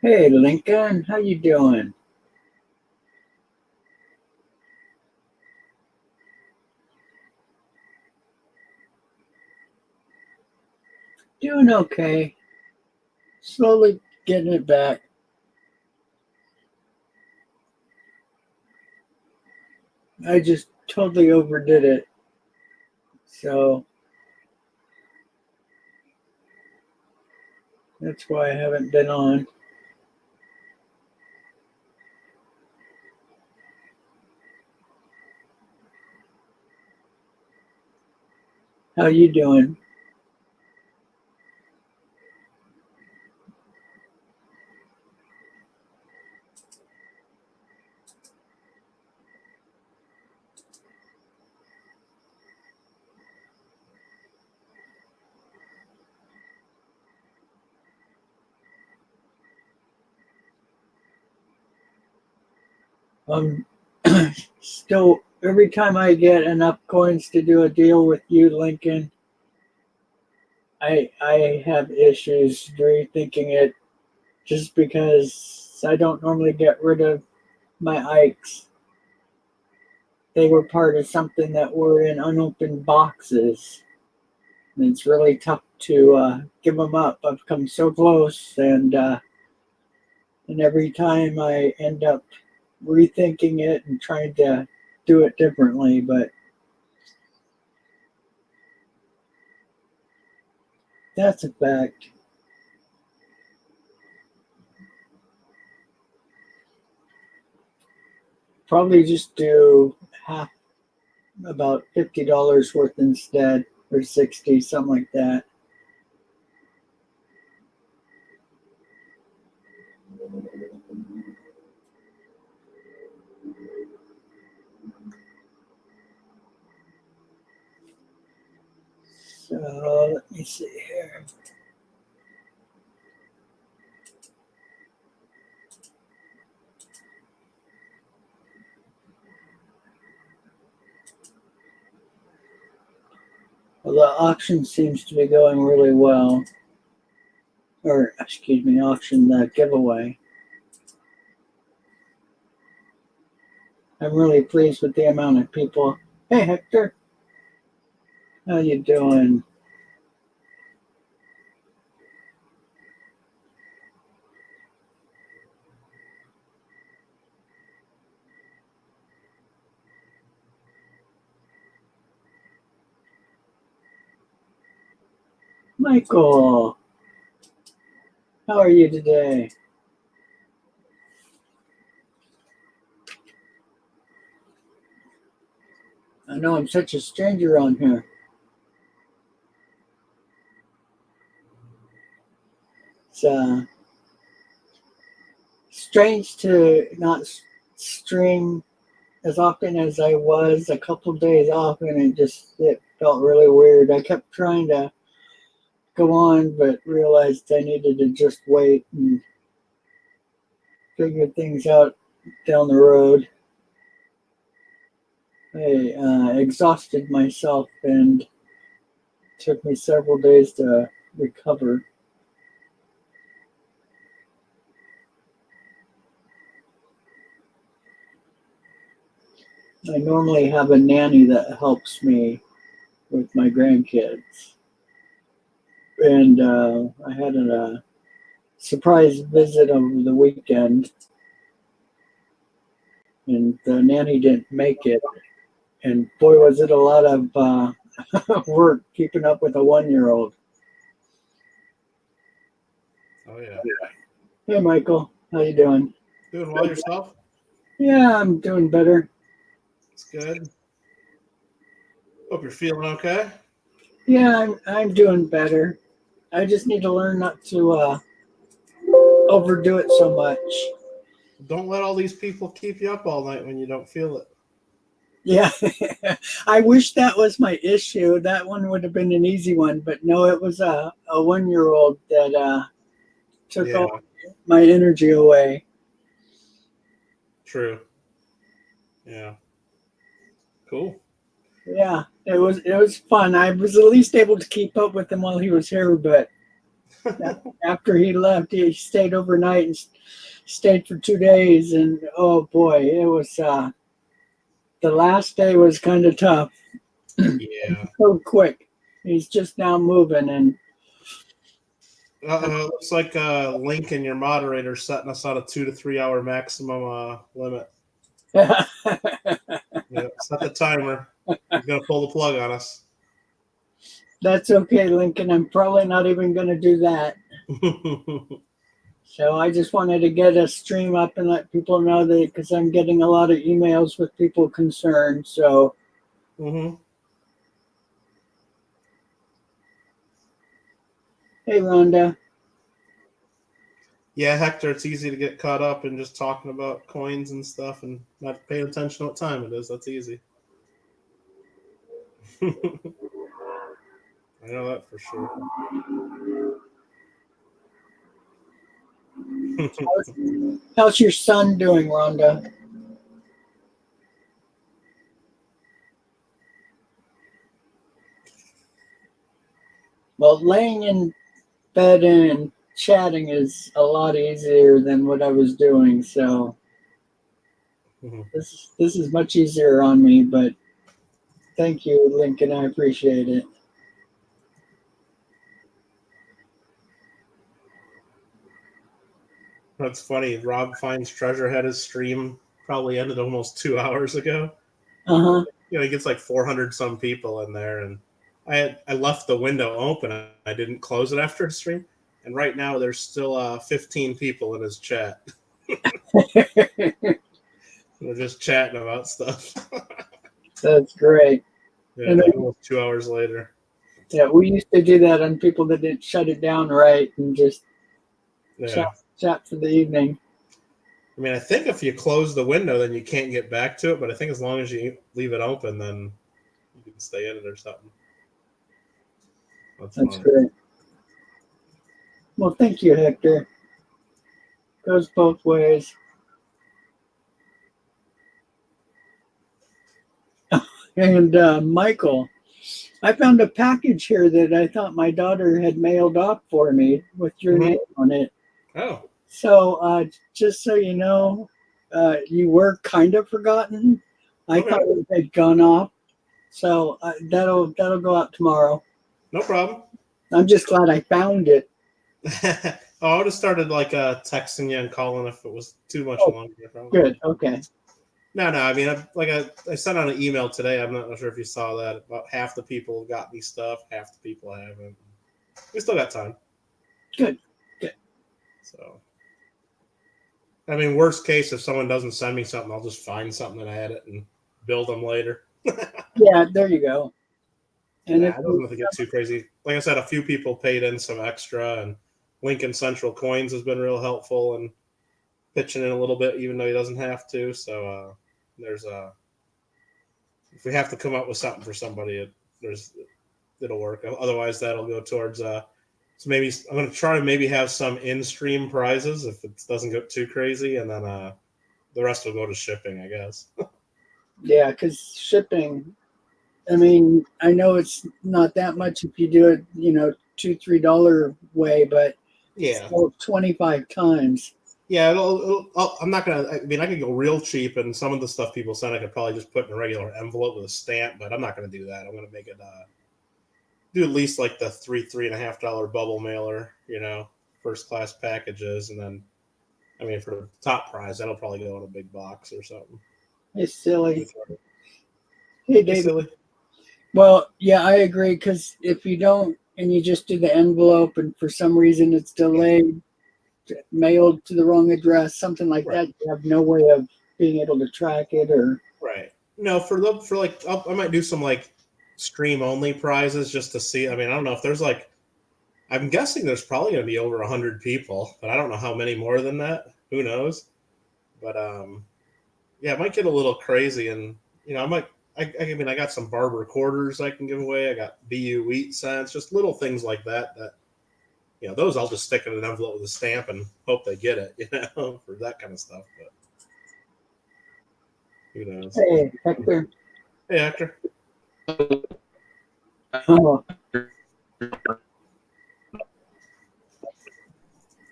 Hey Lincoln, how you doing? Doing okay. Slowly getting it back. I just totally overdid it. So that's why I haven't been on. How you doing? Um Still every time I get enough coins to do a deal with you, Lincoln, I have issues rethinking it just because I don't normally get rid of my Ikes. They were part of something that were in unopened boxes. And it's really tough to give them up. I've come so close, and every time I end up rethinking it and trying to do it differently. But that's a fact. Probably just do half, about $50 worth instead, or 60, something like that. So let me see here. Well, the auction seems to be going really well, or excuse me, auction, the giveaway. I'm really pleased with the amount of people. Hey Hector, how you doing? Michael, how are you today? I know I'm such a stranger on here. It's strange to not stream as often as I was. A couple days off, and it felt really weird. I kept trying to go on, but realized I needed to just wait and figure things out down the road. I exhausted myself and took me several days to recover. I normally have a nanny that helps me with my grandkids. And I had a surprise visit over the weekend, and the nanny didn't make it. And boy, was it a lot of work keeping up with a 1 year old. Oh yeah. Hey, Michael, how you doing? Doing well yourself? Yeah, I'm doing better. It's good. Hope you're feeling okay. Yeah, I'm doing better. I just need to learn not to overdo it so much. Don't let all these people keep you up all night when you don't feel it. Yeah, I wish that was my issue. That one would have been an easy one, but no, it was a 1 year old that took Yeah, all my energy away. true. Yeah. Cool. Yeah, it was fun. I was at least able to keep up with him while he was here, but After he left, he stayed overnight and stayed for 2 days. And oh boy, it was the last day was kind of tough. Yeah. So quick. He's just now moving, and Looks like Lincoln, your moderator, setting us on a 2 to 3 hour maximum limit. Yeah, set the timer. He's gonna pull the plug on us. that's okay, Lincoln. I'm probably not even going to do that. So I just wanted to get a stream up and let people know that because I'm getting a lot of emails with people concerned. So, Mm-hmm. hey, Rhonda. Yeah, Hector, it's easy to get caught up in just talking about coins and stuff and not paying attention what time it is. That's easy. I know that for sure. How's your son doing, Rhonda? Well, laying in bed and chatting is a lot easier than what I was doing. So this is much easier on me. But thank you, Lincoln. I appreciate it. That's funny. Rob Finds Treasure had his stream probably ended almost 2 hours ago. Uh-huh. You know, he gets like 400 some people in there, and I left the window open. I didn't close it after his stream, and right now there's still 15 people in his chat. We're just chatting about stuff. That's great. Yeah, like almost 2 hours later. Yeah, we used to do that on people that didn't shut it down right and just chat for the evening. I mean, I think if you close the window, then you can't get back to it. But I think as long as you leave it open, then you can stay in it or something. That's great. Well, thank you, Hector. Goes both ways. And Michael, I found a package here that I thought my daughter had mailed off for me with your name on it. Oh. So just so you know, you were kind of forgotten. I thought it had gone off. So that'll go out tomorrow. No problem. I'm just glad I found it. I would have started like texting you and calling if it was too much longer. Good. Okay. No. I mean, I sent out an email today. I'm not sure if you saw that. About half the people have got me stuff. Half the people haven't. We still got time. Good. So, I mean, worst case, if someone doesn't send me something, I'll just find something and add it and build them later. Yeah, there you go. And it doesn't have to get too crazy. Like I said, a few people paid in some extra, and Lincoln Central Coins has been real helpful and pitching in a little bit, even though he doesn't have to. So there's if we have to come up with something for somebody, it'll work. Otherwise, that'll go towards. So maybe I'm going to try to maybe have some in-stream prizes if it doesn't get too crazy, and then the rest will go to shipping, I guess. Yeah, because shipping. I mean, I know it's not that much if you do it, $2-3 way, but yeah, 25 times. Yeah, I'm not gonna. I mean, I could go real cheap, and some of the stuff people send, I could probably just put in a regular envelope with a stamp. But I'm not gonna do that. I'm gonna make it do at least like the $3.50 bubble mailer, first class packages, and then, I mean, for the top prize, that'll probably go in a big box or something. It's silly. Hey, David. Silly. Well, yeah, I agree. Because if you don't, and you just do the envelope, and for some reason it's delayed. Mailed to the wrong address, something like that. You have no way of being able to track it, or No, I might do some like stream only prizes just to see. I mean, I don't know if there's like, I'm guessing there's probably going to be over 100 people, but I don't know how many more than that. Who knows? But yeah, it might get a little crazy, and I might. I mean, I got some barber quarters I can give away. I got BU wheat cents, just little things like that. Those I'll just stick in an envelope with a stamp and hope they get it, for that kind of stuff. But who knows? Hey, Hector. Hey, Hector. Oh.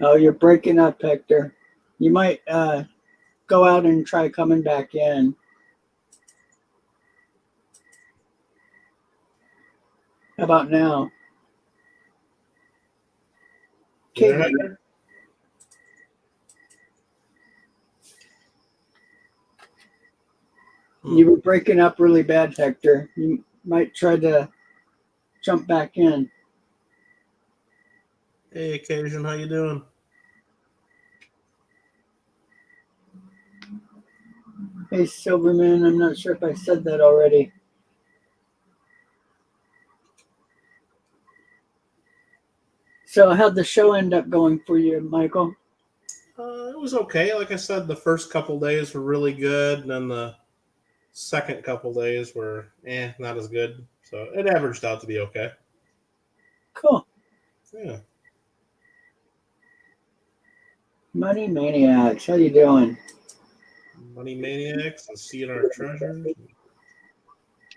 Oh, you're breaking up, Hector. You might go out and try coming back in. How about now? You there, Okay. Hector? You were breaking up really bad, Hector. You might try to jump back in. Hey, Occasion, how you doing? Hey, Silverman, I'm not sure if I said that already. So how'd the show end up going for you, Michael? It was okay. Like I said, the first couple days were really good, and then the second couple days were not as good. So it averaged out to be okay. Cool. Yeah. Money Maniacs, how you doing? Money Maniacs and Seeing Our Treasures.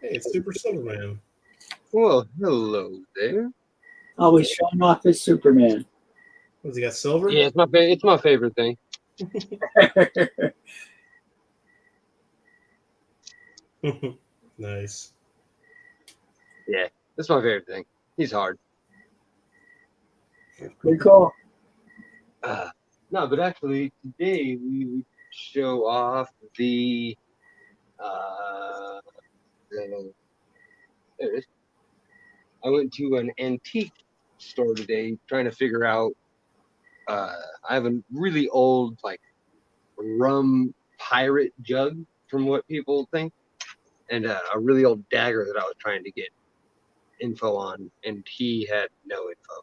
Hey, it's Super Silverman. Well, hello there. Always showing off his Superman. Has he got silver? Yeah, it's my favorite thing. Nice. Yeah, that's my favorite thing. He's hard. Pretty cool. No, but actually today we would show off the there it is. I went to an antique store today trying to figure out I have a really old like rum pirate jug from what people think, and a really old dagger that I was trying to get info on, and he had no info.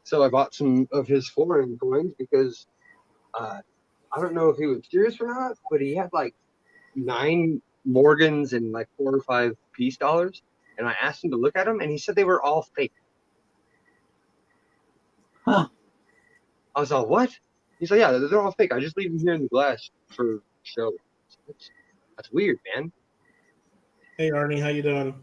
So I bought some of his foreign coins because I don't know if he was serious or not, but he had like 9 Morgans and like 4 or 5 peace dollars, and I asked him to look at them, and he said they were all fake. Huh. I was like, what? He's like, yeah, they're all fake. I just leave them here in the glass for show. That's weird, man. Hey, Arnie, how you doing?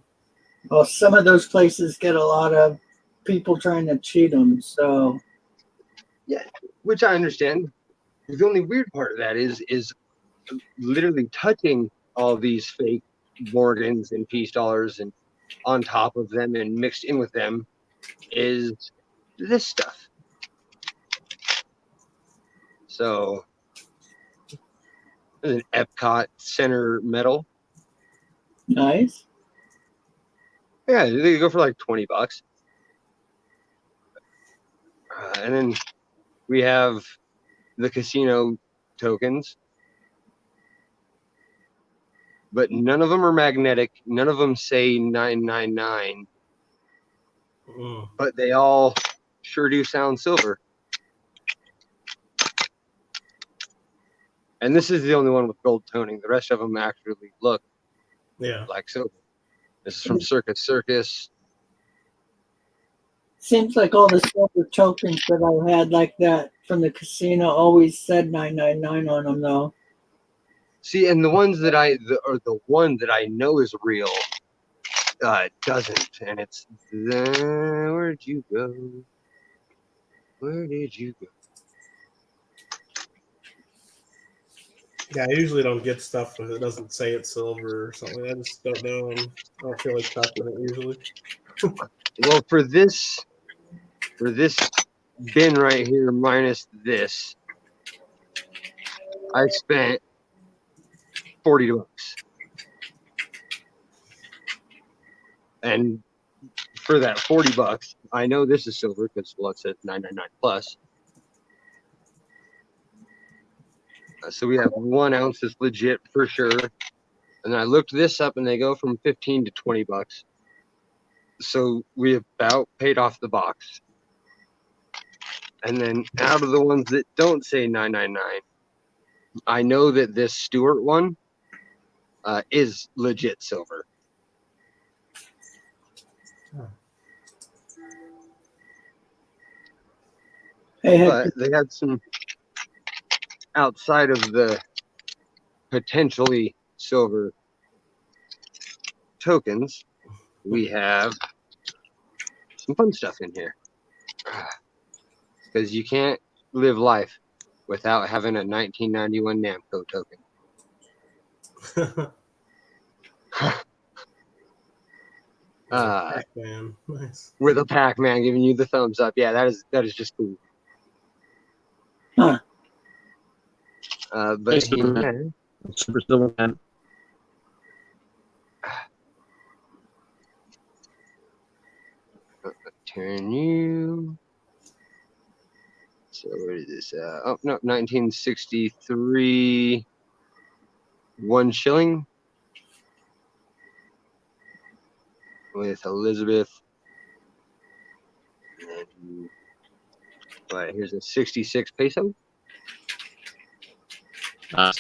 Well, some of those places get a lot of people trying to cheat them, so Yeah, which I understand. The only weird part of that is literally touching all these fake Morgans and peace dollars and on top of them and mixed in with them is this stuff. So there's an Epcot Center medal. nice. Yeah, they go for like $20. And then we have the casino tokens, but none of them are magnetic. None of them say 999, but they all sure do sound silver. And this is the only one with gold toning. The rest of them actually look like silver. This is from Circus Circus. Seems like all the silver tokens that I had like that from the casino always said 999 on them, though. See, and the ones that the one that I know is real doesn't. And it's where'd you go? Where did you go? Yeah, I usually don't get stuff if it doesn't say it's silver or something. I just don't know. I don't feel like touching it usually. Well, for this bin right here minus this, I spent $40. And for that $40, I know this is silver because it says 999 plus. So we have 1 ounce is legit for sure. And I looked this up and they go from $15 to $20. So we about paid off the box. And then out of the ones that don't say 999, I know that this Stewart one is legit silver. Hey, But they had some outside of the potentially silver tokens. We have some fun stuff in here. Because you can't live life without having a 1991 Namco token. Man, nice. With a Pac-Man giving you the thumbs up. Yeah, that is just cool. Huh. But Superman. Super Silverman. Turn you. So where is this? 1963. 1 shilling with Elizabeth. And then, here's a 66 peso. I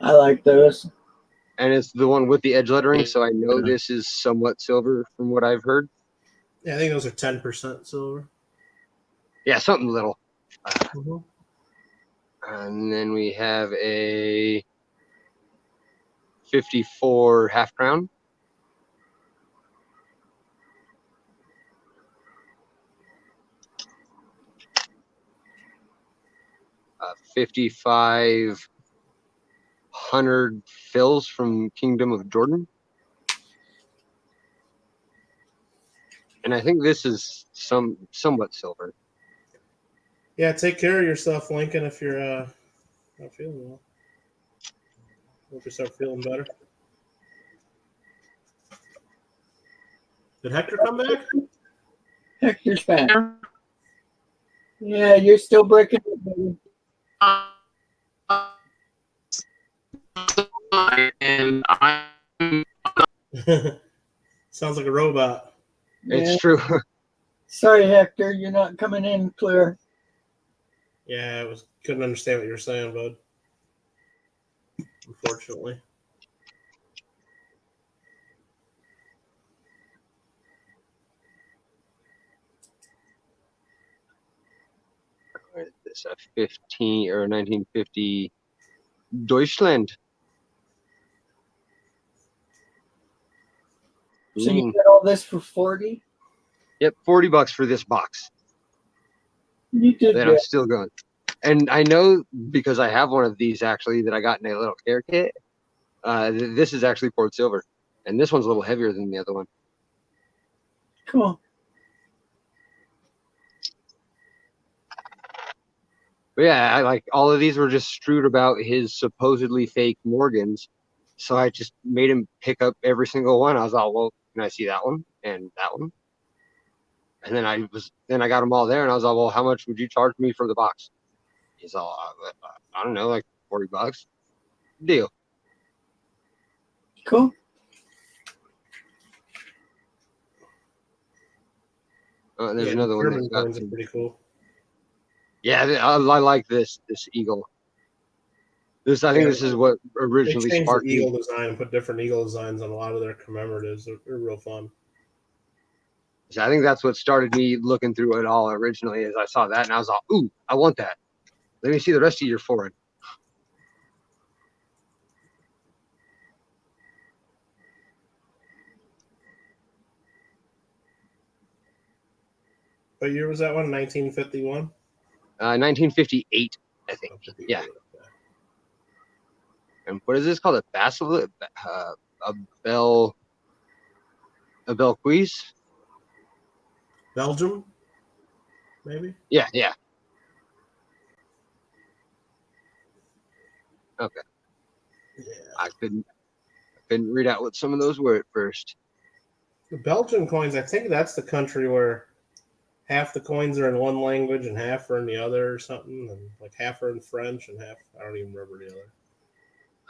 like those. And it's the one with the edge lettering, so I know this is somewhat silver from what I've heard. Yeah, I think those are 10% silver. Yeah, something little. Mm-hmm. And then we have a 54 half crown. A 5,500 fills from Kingdom of Jordan. And I think this is somewhat silver. Yeah, take care of yourself, Lincoln, if you're not feeling well. Hope you start feeling better. Did Hector come back? Hector's back. Yeah, you're still breaking up, baby. And I'm Sounds like a robot. Yeah. It's true. Sorry, Hector, you're not coming in clear. Yeah, couldn't understand what you were saying, bud. Unfortunately. What is this? A 15 or 1950 Deutschland. So you get all this for 40? Yep, $40 for this box. You did Then good. I'm still going. And I know because I have one of these actually that I got in a little care kit. This is actually poured silver, and this one's a little heavier than the other one. Cool. But yeah, I like all of these were just strewed about his supposedly fake Morgans. So I just made him pick up every single one. I was all, well, can I see that one and that one? And then I got them all there, and I was all, well, how much would you charge me for the box? He's all, I don't know, like $40. Deal. Cool. There's Yeah, another one German that's got coins are pretty cool. Yeah, I like this eagle. I think this is what They originally changed the sparked me. eagle design and put different eagle designs on a lot of their commemoratives. They're real fun. I think that's what started me looking through it all originally. Is I saw that and I was all, ooh, I want that. Let me see the rest of your foreign. What year was that one? 1951? 1958, I think. Yeah. And what is this called? A basilisk? A Belquise? Belgium? Maybe? Yeah. Okay. Yeah. I couldn't read out what some of those were at first. The Belgian coins, I think that's the country where half the coins are in one language and half are in the other or something. And like half are in French and half, I don't even remember the other.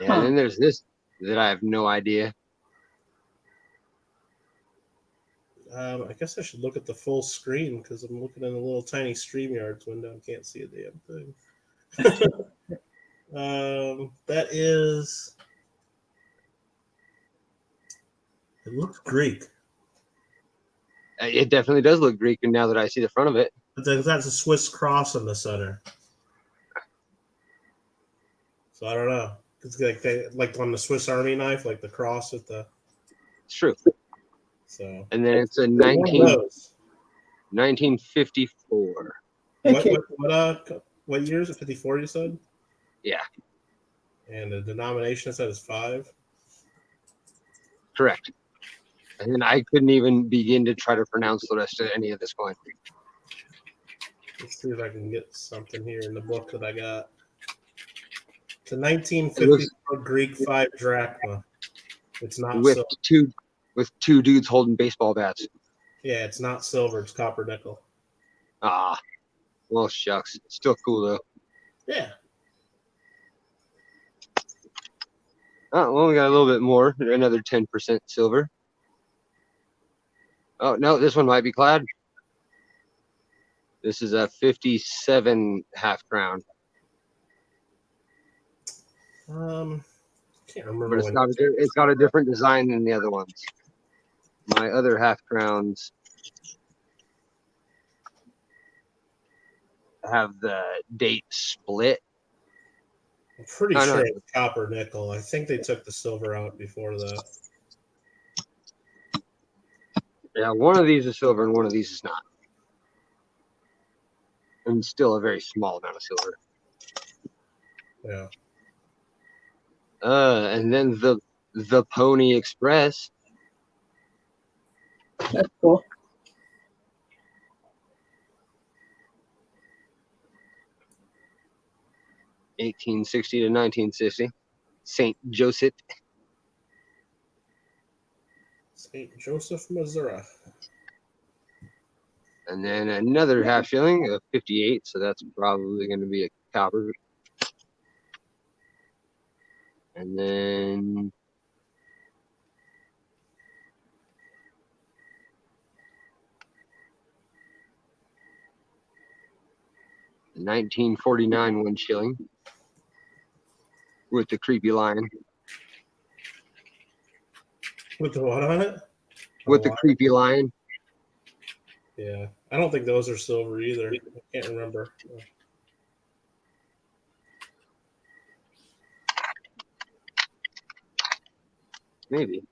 Yeah, and then there's this that I have no idea. I guess I should look at the full screen because I'm looking in a little tiny StreamYards window and can't see a damn thing. That is. It looks Greek. It definitely does look Greek, and now that I see the front of it. But that's a Swiss cross in the center. So I don't know. It's like on the Swiss Army knife, like the cross at the. It's true. So And then it's a one of 1954. Okay. What year is it? 54, you said? Yeah, And the denomination it said is 5. correct. And then I couldn't even begin to try to pronounce the rest of any of this coin. Let's see if I can get something here in the book that I got. It's a It 1954 Greek 5 drachma. It's not with silver. two dudes holding baseball bats. Yeah, it's not silver. It's copper nickel. Ah, well, shucks. Still cool though. Yeah. Oh, well, we got a little bit more. Another 10% silver. Oh no, this one might be clad. This is a 57 half crown, Can't remember. but it's got a different design than the other ones. My other half crowns have the date split. I'm pretty I know. sure it's copper nickel. I think they took the silver out before that. Yeah, one of these is silver and one of these is not. And still a very small amount of silver. Yeah. And then the Pony Express. That's cool. (1860 to 1960), St. Joseph. St. Joseph, Missouri. And then another half shilling of 58, so that's probably going to be a copper. And then the 1949 1 shilling with the creepy lion. With the what on it? With the wow. creepy lion. Yeah. I don't think those are silver either. I can't remember. Maybe.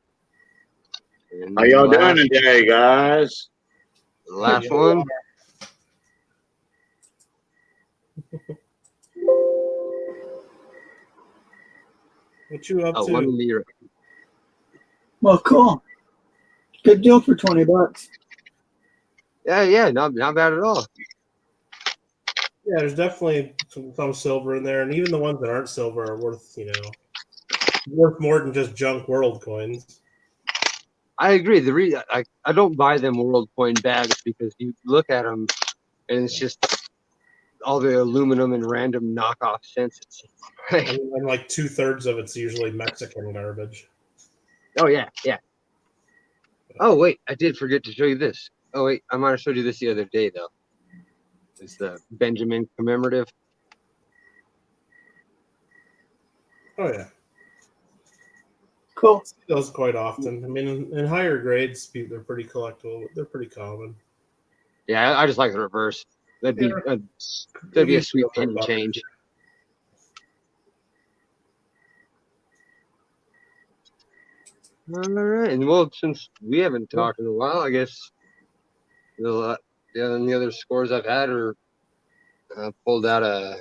And How y'all the doing today, guys? last Yeah. one. What you up Oh, to? 1 lira. Well, cool. Good deal for $20. Yeah, not bad at all. Yeah, there's definitely some silver in there, and even the ones that aren't silver are worth, worth more than just junk world coins. I agree. The reason I don't buy them world coin bags because you look at them and it's just all the aluminum and random knockoff cents. And like 2/3 of it's usually Mexican garbage. Oh yeah. Oh wait, I did forget to show you this. Oh wait, I might have showed you this the other day though. It's the Benjamin commemorative. Oh yeah, Cool. those quite often. I mean, in higher grades, they're pretty collectible. They're pretty common. Yeah, I just like the reverse. That'd be a sweet penny change. All right, and well, since we haven't talked in a while, I guess the other scores I've had are pulled out a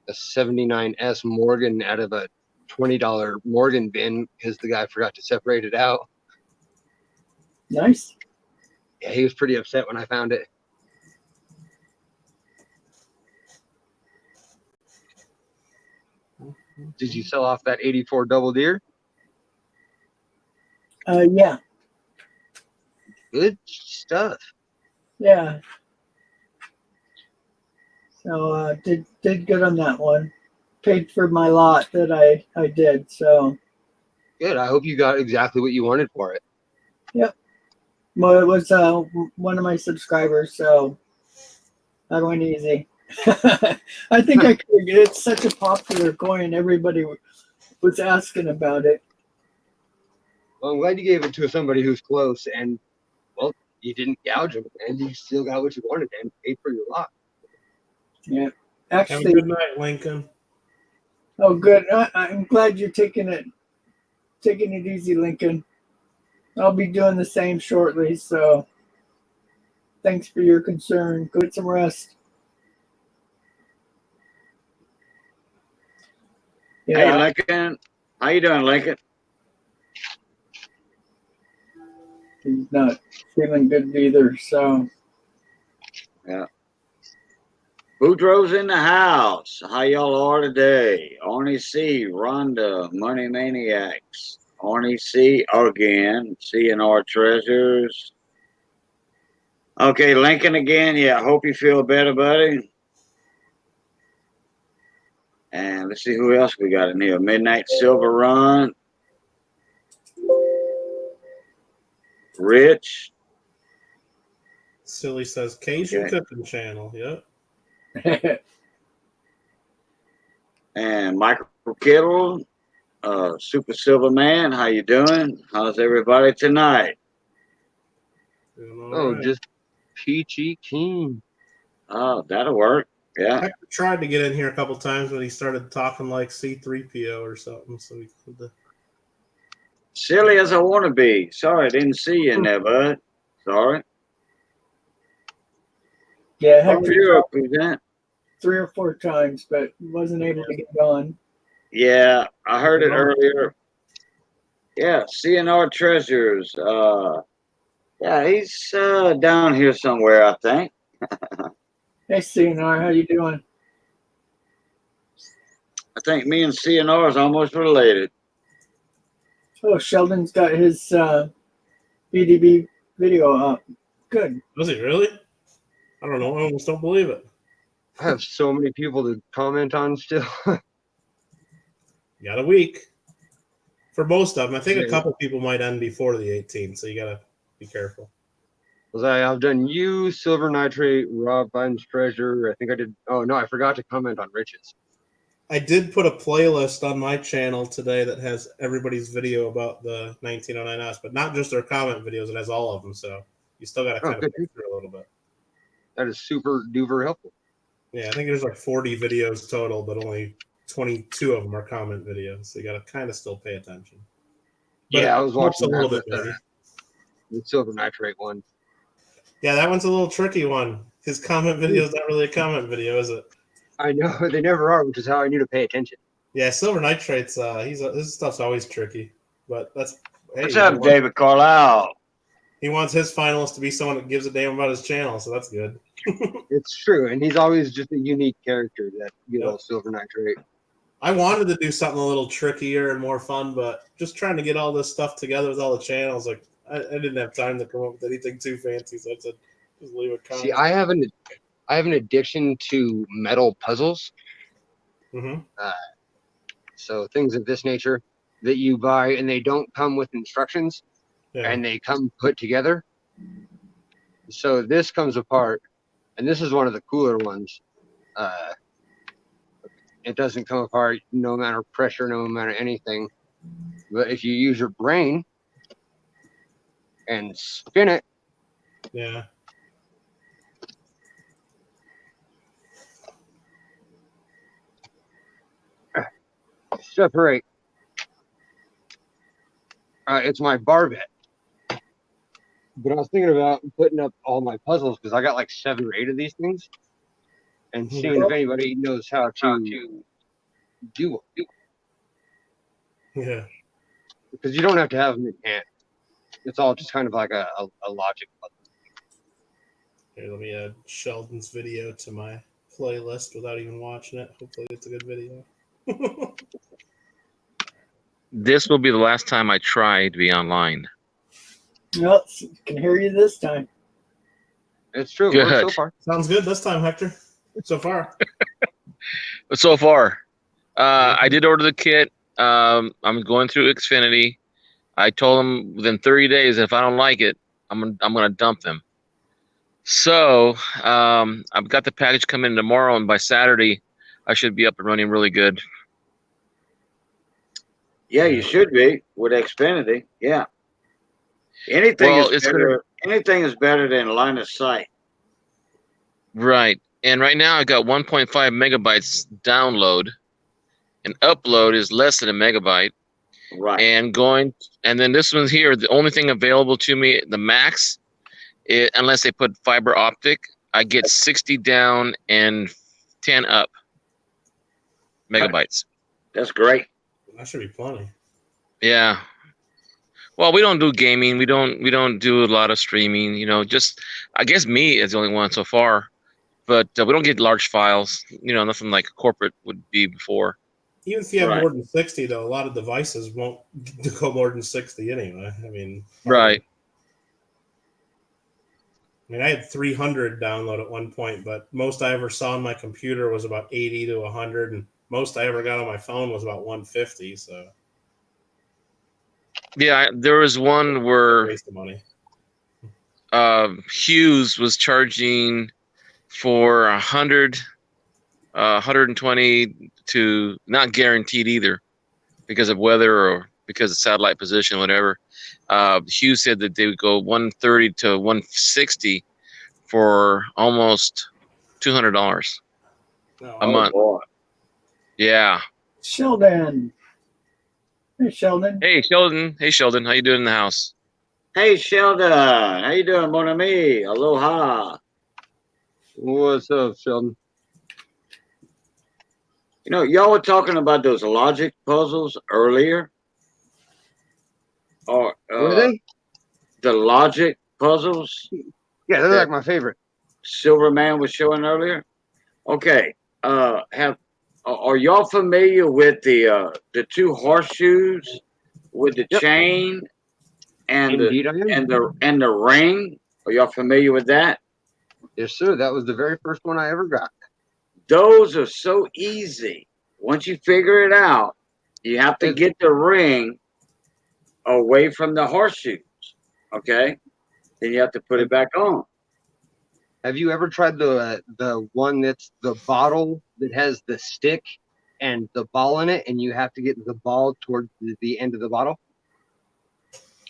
79S Morgan out of a $20 Morgan bin because the guy forgot to separate it out. Nice. Yeah, he was pretty upset when I found it. Did you sell off that 84 Double Deer? Yeah. Good stuff. Yeah. So did good on that one. Paid for my lot that I did. So Good. I hope you got exactly what you wanted for it. well, it was one of my subscribers, so that went easy. I think I could. It's such a popular coin. Everybody was asking about it. Well, I'm glad you gave it to somebody who's close, and well, you didn't gouge them, and you still got what you wanted and paid for your lot. Yeah. Have a Actually, good night, Lincoln. oh, good. I'm glad you're taking it easy, Lincoln. I'll be doing the same shortly, so thanks for your concern. Go get some rest. Hey, Yeah, Lincoln. How you doing, Lincoln? he's not feeling good either, so Boudreaux's in the house. How y'all are today? Arnie C, Rhonda, Money Maniacs. Arnie C again. CNR Treasures. Okay, Lincoln again. Yeah, hope you feel better, buddy. And let's see who else we got in here. Midnight Silver Run. Rich. Silly says Cajun Okay. Cooking Channel. Yep. And Michael Kittle. Super Silver Man. How you doing? How's everybody tonight? Doing all Oh, right. just peachy keen. Oh, that'll work. Yeah. I tried to get in here a couple times, but he started talking like C-3PO or something. So we could. Silly as I want to be. Sorry, I didn't see you in there, bud. Sorry. yeah, How are Hector you, talked present? 3 or 4 times, but wasn't able to get on. Yeah, I heard it earlier. Yeah, CNR Treasures. Yeah, he's down here somewhere, I think. Hey, CNR, how you doing? I think me and CNR is almost related. Oh, Sheldon's got his BDB video up. Good. Was he really? I don't know. I almost don't believe it. I have so many people to comment on still. You got a week for most of them. I think a Yeah. couple people might end before the 18th, so you got to be careful. I've done you, Silver Nitrate, Rob Biden's Treasure. I think I did. Oh, no, I forgot to comment on Rich's. I did put a playlist on my channel today that has everybody's video about the 1909S, but not just their comment videos. It has all of them, so you still got to kind of good. pick through a little bit. That is super duper helpful. Yeah, I think there's like 40 videos total, but only 22 of them are comment videos, so you got to kind of still pay attention. But Yeah, I was it helps watching a little that bit, with maybe. the Silver Nitrate one. Yeah, that one's a little tricky one. His comment video is not really a comment video, is it? I know they never are, which is how I knew to pay attention. Yeah, Silver Nitrate's his stuff's always tricky, but that's What's up, David Carlisle? He wants his finalist to be someone that gives a damn about his channel, so that's good. It's true, and he's always just a unique character, that good Yep. old Silver Nitrate. I wanted to do something a little trickier and more fun, but just trying to get all this stuff together with all the channels, like I didn't have time to come up with anything too fancy, so I said just leave it. See, I have an addiction to metal puzzles. Mm-hmm. So things of this nature that you buy and they don't come with instructions, Yeah. and they come put together. So this comes apart, and this is one of the cooler ones. It doesn't come apart no matter pressure, no matter anything. But if you use your brain and spin it, Yeah. separate. It's my bar bet. But I was thinking about putting up all my puzzles because I got like 7 or 8 of these things, and seeing if anybody knows how to do it. Yeah. Because you don't have to have them in hand. It's all just kind of like a logic puzzle. Here, let me add Sheldon's video to my playlist without even watching it. Hopefully it's a good video. This will be the last time I try to be online. Well, can hear you this time. It's true. It works so Good. far. Sounds good this time, Hector. So far. But so far, I did order the kit. I'm going through Xfinity. I told them within 30 days, if I don't like it, I'm gonna dump them. So I've got the package coming in tomorrow, and by Saturday, I should be up and running really good. Yeah, you should be with Xfinity. Yeah. Anything Well, is better. Anything is better than line of sight. Right. And right now I got 1.5 megabytes download, and upload is less than a megabyte. Right. and then this one's here. The only thing available to me, the max, unless they put fiber optic, I get 60 down and 10 up megabytes. That's great. That should be plenty. Yeah. Well, we don't do gaming. We don't do a lot of streaming. Just I guess me is the only one so far, but we don't get large files. Nothing like corporate would be before. Even if you have Right. more than 60, though, a lot of devices won't go more than 60 anyway. I mean, Right. I had 300 download at one point, but most I ever saw on my computer was about 80 to 100, and most I ever got on my phone was about 150. So Yeah, there was one where waste of money. Hughes was charging for 100, 120 to not guaranteed either because of weather or because of satellite position, whatever. Hughes said that they would go 130 to 160 for almost $200 No, a month. Boy. Yeah. Sheldon. Hey, Sheldon. Hey Sheldon, how you doing in the house? Hey, Sheldon. How you doing, mon ami? Aloha. What's up, Sheldon? Y'all were talking about those logic puzzles earlier. Or Were they? the logic puzzles Yeah, they're like my favorite. Silverman was showing earlier. Okay. Are y'all familiar with the two horseshoes with the Yep. chain and Indeed, I am. and the ring? Are y'all familiar with that? Yes, sir. That was the very first one I ever got. Those are so easy. Once you figure it out, you have to get the ring away from the horseshoes. Okay? Then you have to put it back on. Have you ever tried the one that's the bottle that has the stick and the ball in it, and you have to get the ball towards the end of the bottle?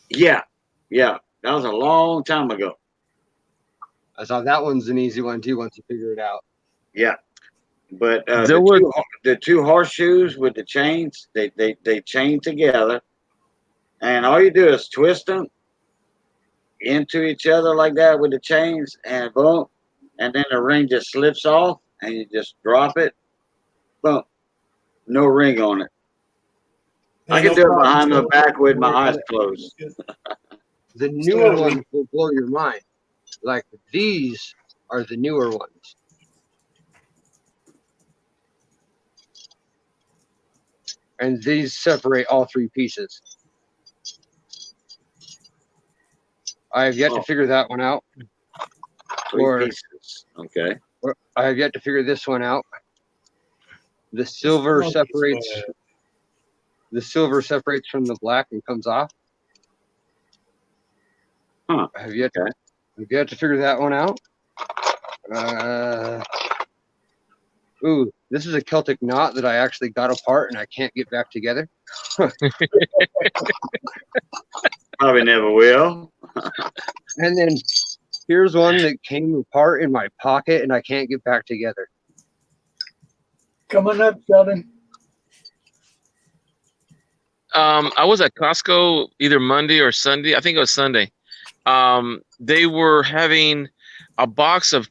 Yeah. Yeah. That was a long time ago. I saw that one's an easy one too once you figure it out. Yeah. But There was- the two horseshoes with the chains, they chain together, and all you do is twist them into each other like that with the chains, and boom, and then the ring just slips off, and you just drop it, boom, no ring on it. I can do it behind my back with my eyes closed. The newer ones will blow your mind. Like these are the newer ones. And these separate all three pieces. I have yet to figure that one out. Three pieces. Okay. Or I have yet to figure this one out. The silver separates. The silver separates from the black and comes off. Huh. I have yet to figure that one out. Ooh, this is a Celtic knot that I actually got apart and I can't get back together. Probably never will. And then here's one that came apart in my pocket and I can't get back together. Coming up, Sheldon. I was at Costco either Monday or Sunday. I think it was Sunday. They were having a box of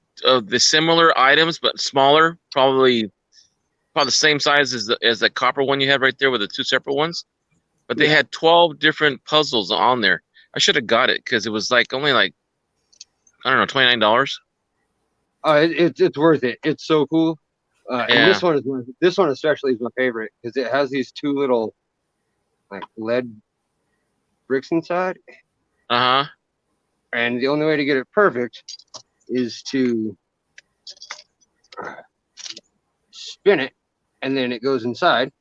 the similar items, but smaller, probably the same size as the copper one you had right there with the two separate ones. But they had 12 different puzzles on there. I should have got it because it was only I don't know, $29. It's worth it. It's so cool. And this one especially is my favorite because it has these two little lead bricks inside. Uh-huh. And the only way to get it perfect is to spin it, and then it goes inside.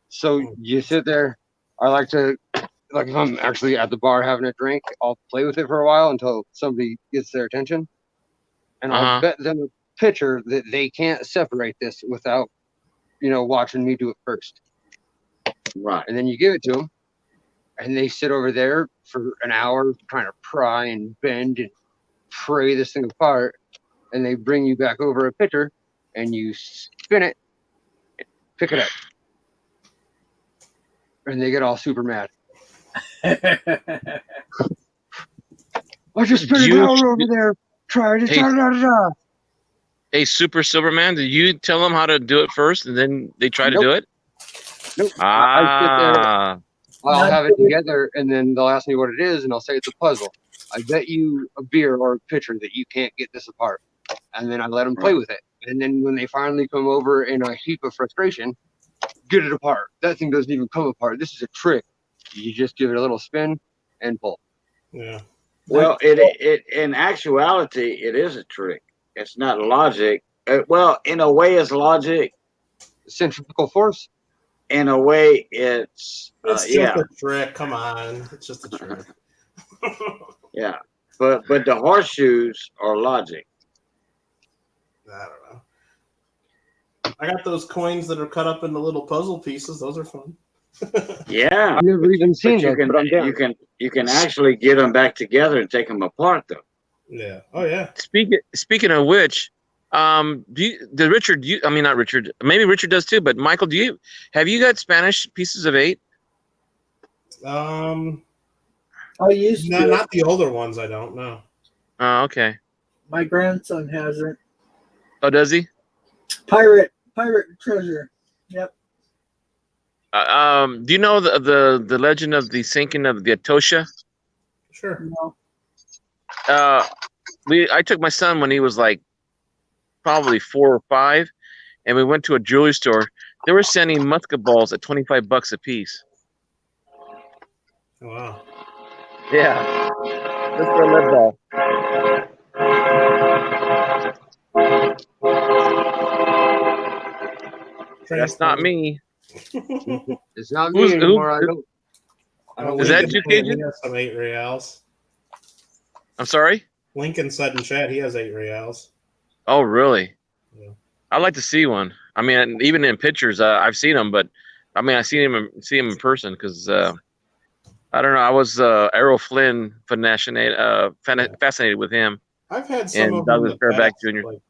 So you sit there. I like to, if I'm actually at the bar having a drink, I'll play with it for a while until somebody gets their attention. And I'll bet them a picture that they can't separate this without, watching me do it first. Right. And then you give it to them, and they sit over there for an hour trying to pry and bend and pray this thing apart. And they bring you back over a pitcher, and you spin it, pick it up. and they get all super mad. I just spent an You- hour over there trying to Hey. da-da-da-da. Hey, Super Silverman, did you tell them how to do it first, and then they try to Nope. do it? Nope. I sit there, Ah, I'll Not have it good. together, and then they'll ask me what it is, and I'll say it's a puzzle. I bet you a beer or a pitcher that you can't get this apart. And then I let them play with it. And then when they finally come over in a heap of frustration, get it apart. That thing doesn't even come apart. This is a trick. You just give it a little spin and pull. Yeah. Well, it in actuality, it is a trick. It's not logic. Well, in a way, it's logic. Centrifugal force. In a way, it's It's just a trick. Come on. It's just a trick. yeah. But the horseshoes are logic. I don't know. I got those coins that are cut up into little puzzle pieces. Those are fun. Yeah. I've never even seen But you that, can but I'm down. you can actually get them back together and take them apart though. Yeah. Oh yeah. speaking of which, did Richard? I mean, not Richard. Maybe Richard does too. But Michael, have you got Spanish pieces of 8? Um. I used to. Not the older ones. I don't know. Oh, okay. My grandson has it. Oh, does he? Pirate treasure. Yep. Do you know the legend of the sinking of the Atosha? Sure. No. I took my son when he was like probably 4 or 5, and we went to a jewelry store. They were selling musket balls at $25 a piece. Oh, wow. Yeah, just for a lead ball. That's not me. It's not Who's- me who- anymore. I don't. Is that Lincoln- 2 Cajun? He has some 8 reals. I'm sorry. Lincoln said in chat he has 8 reals. Oh, really? Yeah. I'd like to see one. I mean, even in pictures, I've seen them, but I mean, I see him in person because I don't know. I was Errol Flynn fascinated with him. I've had some And of them in Douglas the Fairbanks past, Jr. like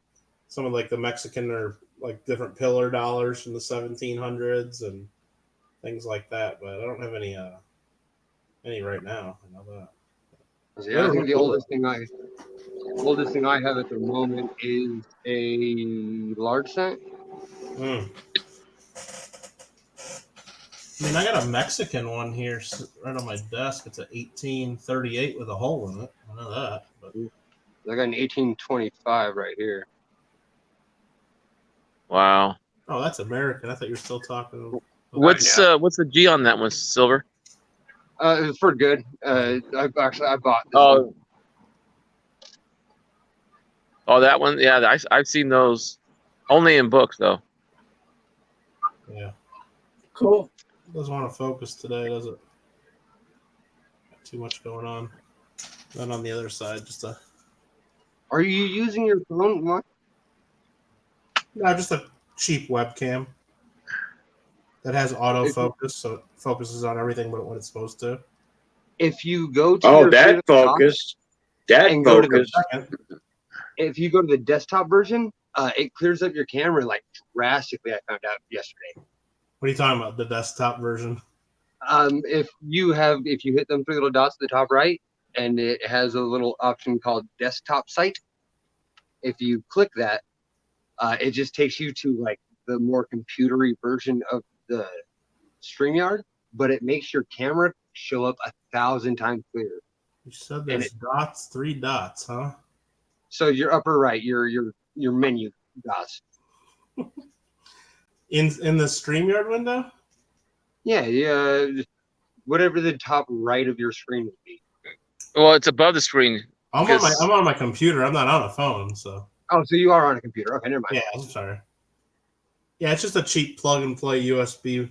some of like the Mexican or like different pillar dollars from the 1700s and things like that. But I don't have any right now. I know that. Yeah, I think the oldest thing I have at the moment is a large cent. Hmm. I mean, I got a Mexican one here right on my desk. It's a 1838 with a hole in it. I know that. But I got an 1825 right here. Wow. oh, that's American. I thought you were still talking. What's the G on that one, Silver? It was for good. I bought this one. Oh, that one. Yeah, I've seen those only in books though. Yeah. Cool. Doesn't want to focus today, does it? Got too much going on. Then on the other side, just a Are you using your phone? What? no, just a cheap webcam that has autofocus, so it focuses on everything but what it's supposed to. If you go to Oh, your that shit top focus. That and go to the focus. if you go to the desktop version, it clears up your camera like drastically. I found out yesterday. What are you talking about? The desktop version? If you hit them 3 little dots at the top right, and it has a little option called desktop site. If you click that, it just takes you to like the more computery version of the StreamYard, but it makes your camera show up 1,000 times clearer. You said there's dots, 3 dots, huh? So your upper right, your menu dots. In the StreamYard window? Yeah, whatever the top right of your screen would be. Well, it's above the screen. I'm Because- on my computer. I'm not on a phone, so Oh, so you are on a computer. Okay, never mind. yeah. I'm sorry. Yeah, it's just a cheap plug and play USB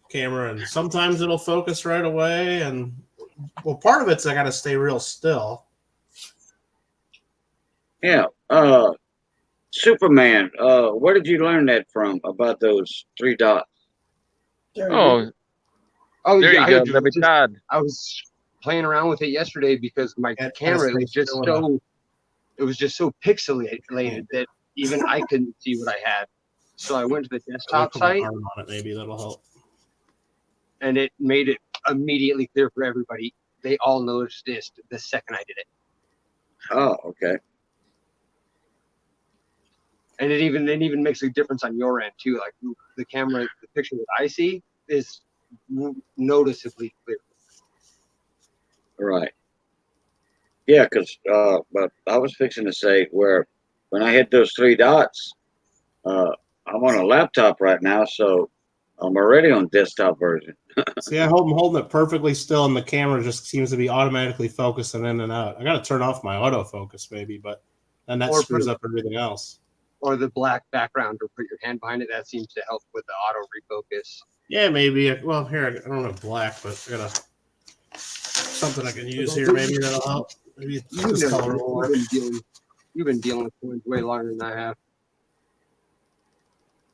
camera, and sometimes it'll focus right away. And well, part of it's I got to stay real still. Yeah. Superman. Where did you learn that from about those 3 dots? There Oh, Oh, there yeah, you go. Levichad. I was playing around with it yesterday because my At- camera at was just still so it was just so pixelated that even I couldn't see what I had. So I went to the desktop I'll put my site. arm on it, maybe that'll help. and it made it immediately clear for everybody. They all noticed this the second I did it. Oh, okay. And it even makes a difference on your end too. Like the camera, the picture that I see is noticeably clear. Right. Yeah, because but I was fixing to say where when I hit those three dots, I'm on a laptop right now, so I'm already on desktop version. See, I'm holding it perfectly still, and the camera just seems to be automatically focusing in and out. I got to turn off my autofocus, maybe, but then that Or screws put- up everything else. Or the black background, or put your hand behind it. That seems to help with the auto refocus. Yeah, maybe. Well, here I don't have black, but I got something I can use here. Maybe that'll help. Maybe this color will work. You've been dealing with coins way longer than I have.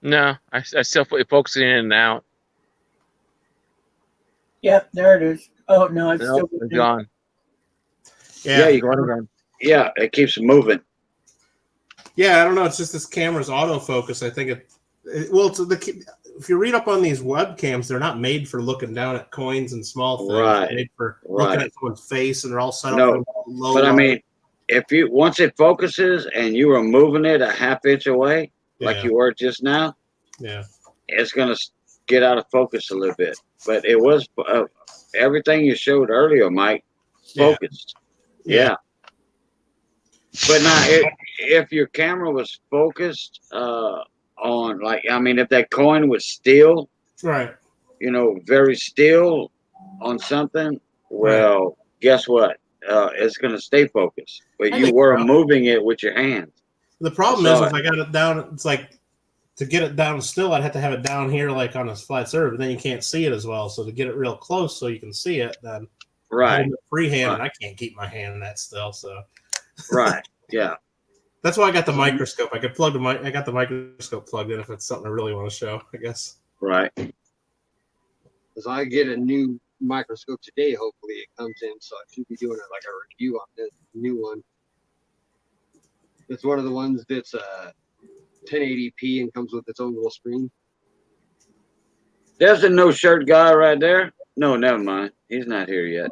No, I still focusing in and out. Yep, there it is. Oh no, it's Nope, still it's gone. Yeah, you- Gone again. Yeah, it keeps moving. Yeah, I don't know. It's just this camera's autofocus. I think well, if you read up on these webcams, they're not made for looking down at coins and small things. Right, They're made for right. looking at someone's face, and they're all set up No, for low But I light. mean, if you once it focuses and you are moving it a half inch away, like Yeah. you were just now, Yeah. it's gonna get out of focus a little bit. But it was everything you showed earlier, Mike, Yeah. focused. Yeah. But now, if your camera was focused on, like, I mean, if that coin was still, Right. very still on something, well, guess what? It's going to stay focused. But I you think were so. moving it with your hands. The problem I is, saw if I got it down, it's like to get it down still, I'd have to have it down here, like on a flat surface. But then you can't see it as well. So to get it real close, so you can see it, then Right. holding it freehand, and Right. I can't keep my hand that still. So Right. Yeah. that's why I got the microscope. I got the microscope plugged in if it's something I really want to show, I guess. Right. Because I get a new microscope today. Hopefully it comes in, so I should be doing like a review on this new one. It's one of the ones that's 1080p and comes with its own little screen. There's a no shirt guy right there. No, never mind. He's not here yet.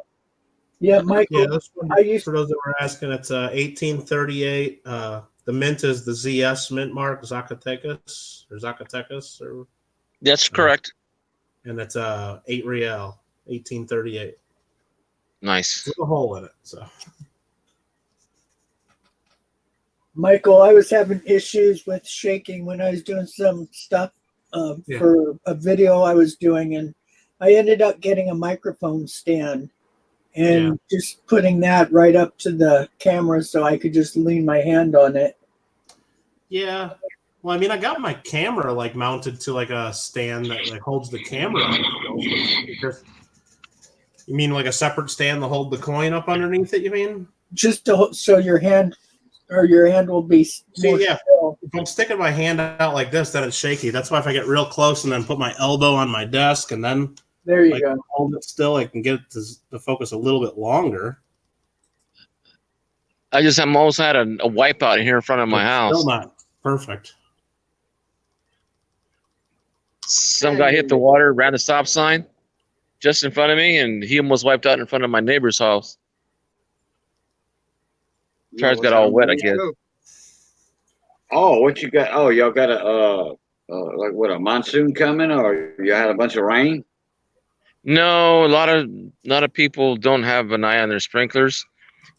Yeah, Michael. Yeah, this one, I used- for those that were asking, it's 1838. The mint is the ZS mint mark, Zacatecas, or That's correct. and it's 8 real, 1838. Nice. With a hole in it. So Michael, I was having issues with shaking when I was doing some stuff Yeah. for a video I was doing, and I ended up getting a microphone stand and just putting that right up to the camera so I could just lean my hand on it. yeah. Well, I mean, I got my camera like mounted to like a stand that like holds the camera up. You mean like a separate stand to hold the coin up underneath it? You mean? Just so your hand will be See, more yeah. still. If I'm sticking my hand out like this, then it's shaky. That's why if I get real close and then put my elbow on my desk and then There you like, go. hold it still, I can get it to focus a little bit longer. I almost had a wipeout here in front of my It's house. Still not perfect. Some guy hit the water, ran the stop sign just in front of me, and he almost wiped out in front of my neighbor's house. Tires got all wet, I guess. Oh, what you got? Oh, y'all got like what, a monsoon coming, or you had a bunch of rain? No, a lot of people don't have an eye on their sprinklers,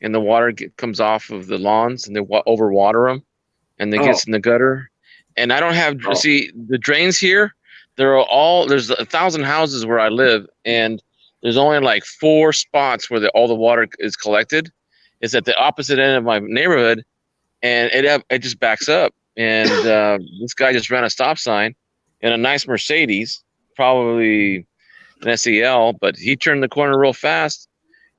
and the water comes off of the lawns, and they overwater them, and it gets in the gutter. And I don't have see the drains here. There's 1,000 houses where I live, and there's only like 4 spots where all the water is collected. It's at the opposite end of my neighborhood, and it just backs up. And this guy just ran a stop sign in a nice Mercedes, probably an SEL, but he turned the corner real fast,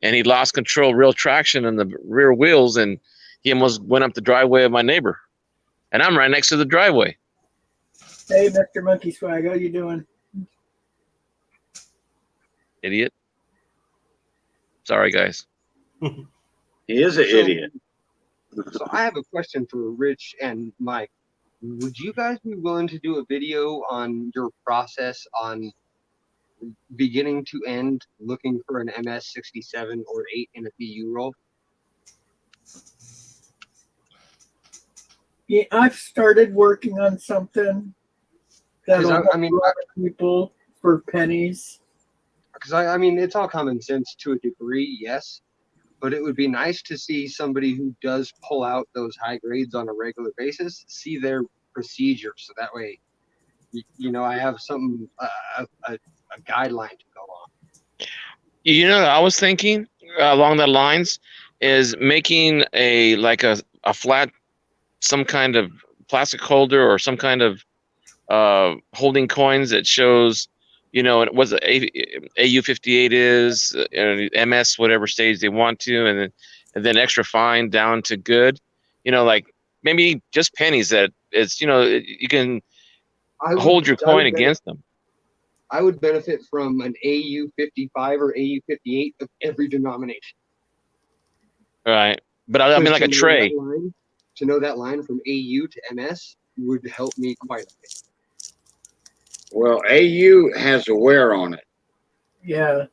and he lost control, real traction in the rear wheels, and he almost went up the driveway of my neighbor. And I'm right next to the driveway. Hey, Mr. Monkey Swag, how you doing? Idiot. Sorry, guys. He is an idiot. So I have a question for Rich and Mike. Would you guys be willing to do a video on your process on beginning to end looking for an MS 67 or 8 in a BU role? Yeah, I've started working on something that'll help I mean, a lot of people for pennies. because I mean, it's all common sense to a degree, yes, but it would be nice to see somebody who does pull out those high grades on a regular basis, see their procedure, so that way, you know, I have something, a guideline to go on. You know, I was thinking along that lines is making a flat, some kind of plastic holder or some kind of holding coins that shows, you know, what the AU58 is, MS whatever stage they want to, and then extra fine down to good. You know, like maybe just pennies that it's, you know, you can hold your coin against them. I would benefit from an AU55 or AU58 of every denomination. Right. But I mean, like a tray. To know that line from AU to MS would help me quite a bit. Well, AU has a wear on it. Yeah.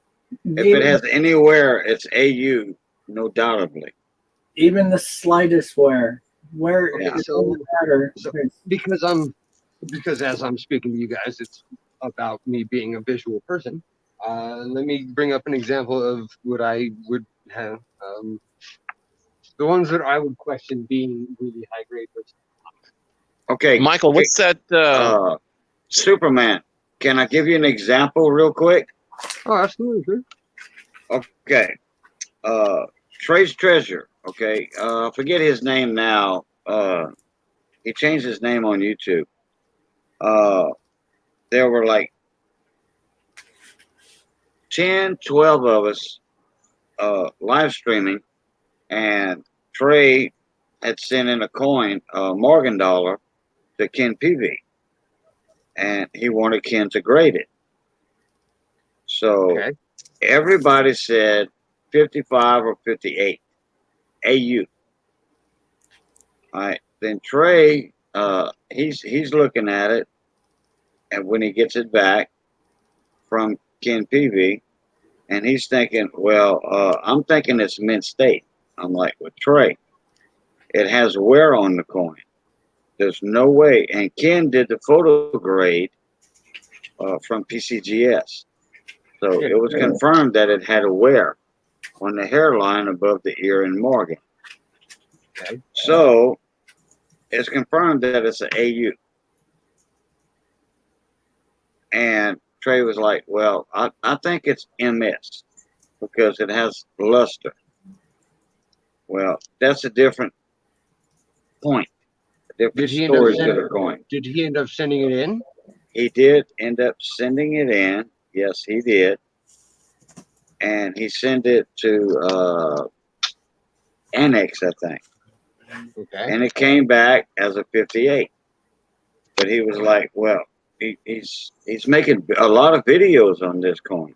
If it has any wear, it's AU, no doubtably. Even the slightest wear. Where Okay, it doesn't matter. so because as I'm speaking to you guys, it's about me being a visual person. Let me bring up an example of what I would have. The ones that I would question being really high grade versus. Okay, Michael, what's that? Superman. Can I give you an example real quick? Oh, absolutely. Okay. Trace Treasure. Okay. Forget his name now. He changed his name on YouTube. There were like 10, 12 of us live streaming, and Trey had sent in a coin, Morgan dollar, to Ken Peavy, and he wanted Ken to grade it. So everybody said 55 or 58 AU. All right. Then Trey, he's looking at it, and when he gets it back from Ken Peavy, and he's thinking, well, I'm thinking it's mint state. I'm like, well, Trey, it has wear on the coin. There's no way. And Ken did the photo grade from PCGS. So it was confirmed that it had a wear on the hairline above the ear in Morgan. Okay. So it's confirmed that it's an AU. And Trey was like, well, I think it's MS because it has luster. Well, that's a different point. A different story to the coin. Did he end up sending it in? He did end up sending it in. Yes, he did. And he sent it to Annex, I think. Okay. And it came back as a 58. But he was like, well, he's making a lot of videos on this coin,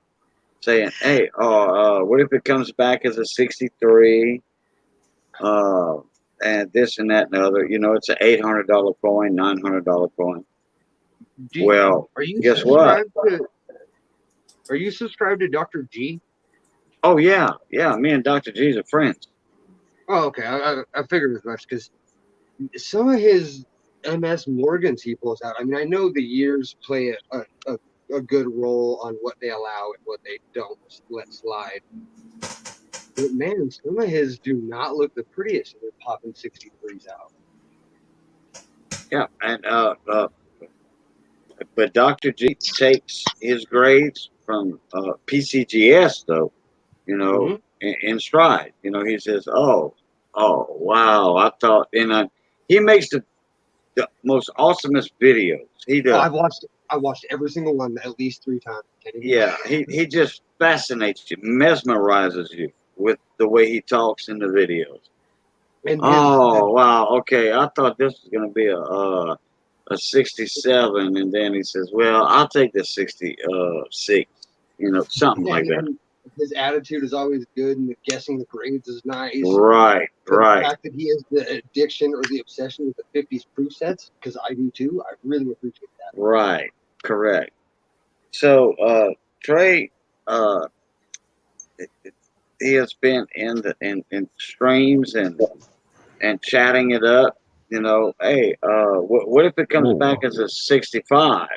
saying, hey, what if it comes back as a 63? And this and that and the other. You know, it's an $800 coin, $900 coin. Guess what? Are you subscribed to Dr. G? Oh, yeah. Yeah, me and Dr. G's are friends. Oh, okay. I figured as much because some of his MS Morgans he pulls out. I mean, I know the years play a good role on what they allow and what they don't let slide. But man, some of his do not look the prettiest when they're popping 63s out. Yeah, and but Dr. G takes his grades from PCGS, though, you know, in stride. You know, he says, oh, wow, I thought, and he makes the most awesomest videos. He does. I watched every single one at least 3 times. Yeah, he just fascinates you, mesmerizes you with the way he talks in the videos. And wow, okay, I thought this was gonna be a 67, and then he says, well, I'll take the 66, you know, something like that. His attitude is always good, and the guessing the grades is nice. Right. The fact that he has the addiction or the obsession with the 50s proof sets, because I do too, I really appreciate that. Right, correct. So Trey, he has been in streams and chatting it up. You know, hey, what if it comes back as a 65?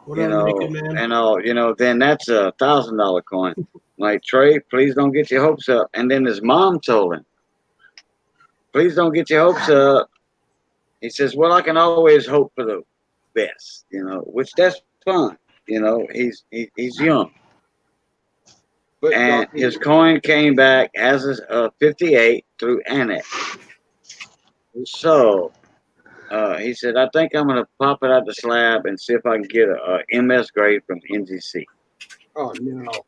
What You up, know, naked man? and then that's $1,000 coin. Like, Trey, please don't get your hopes up. And then his mom told him, please don't get your hopes up. He says, well, I can always hope for the best, which that's fine. He's young. But And his coin came back as a 58 through Annex. So he said, I think I'm going to pop it out the slab and see if I can get a MS grade from NGC. oh no. I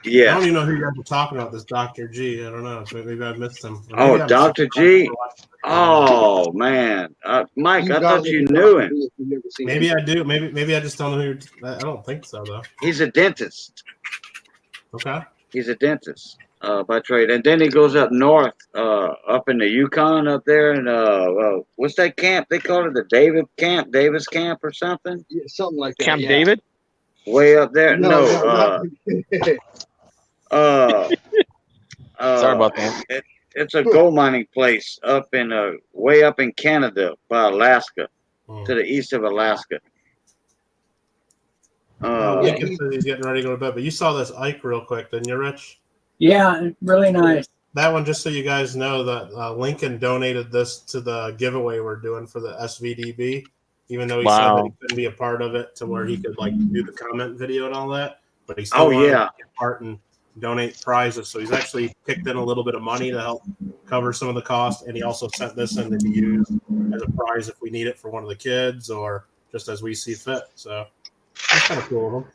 Yeah. don't even know who you guys are talking about. This Dr. G. I don't know. Maybe I missed him. Or Oh, maybe I'm Dr. surprised G? for watching it. Oh, man. Mike, I thought you knew him. Maybe I do. Maybe I just don't know who. I don't think so though. He's a dentist. Okay. He's a dentist by trade. And then he goes up north, up in the Yukon up there. And what's that camp? They call it the Davis Camp or something? Yeah, something like that. Camp yeah. David. Way up there? No. Sorry about that. It's a gold mining place up in way up in Canada by Alaska, to the east of Alaska. Lincoln says he's getting ready to go to bed, but you saw this Ike real quick, didn't you, Rich? Yeah, really nice. That one, just so you guys know, that Lincoln donated this to the giveaway we're doing for the SVDB, even though he said that he couldn't be a part of it to where he could like do the comment video and all that, but he still wanted to take part and donate prizes. So he's actually kicked in a little bit of money to help cover some of the cost, and he also sent this in to be used as a prize if we need it for one of the kids or just as we see fit. So that's kind of cool of him.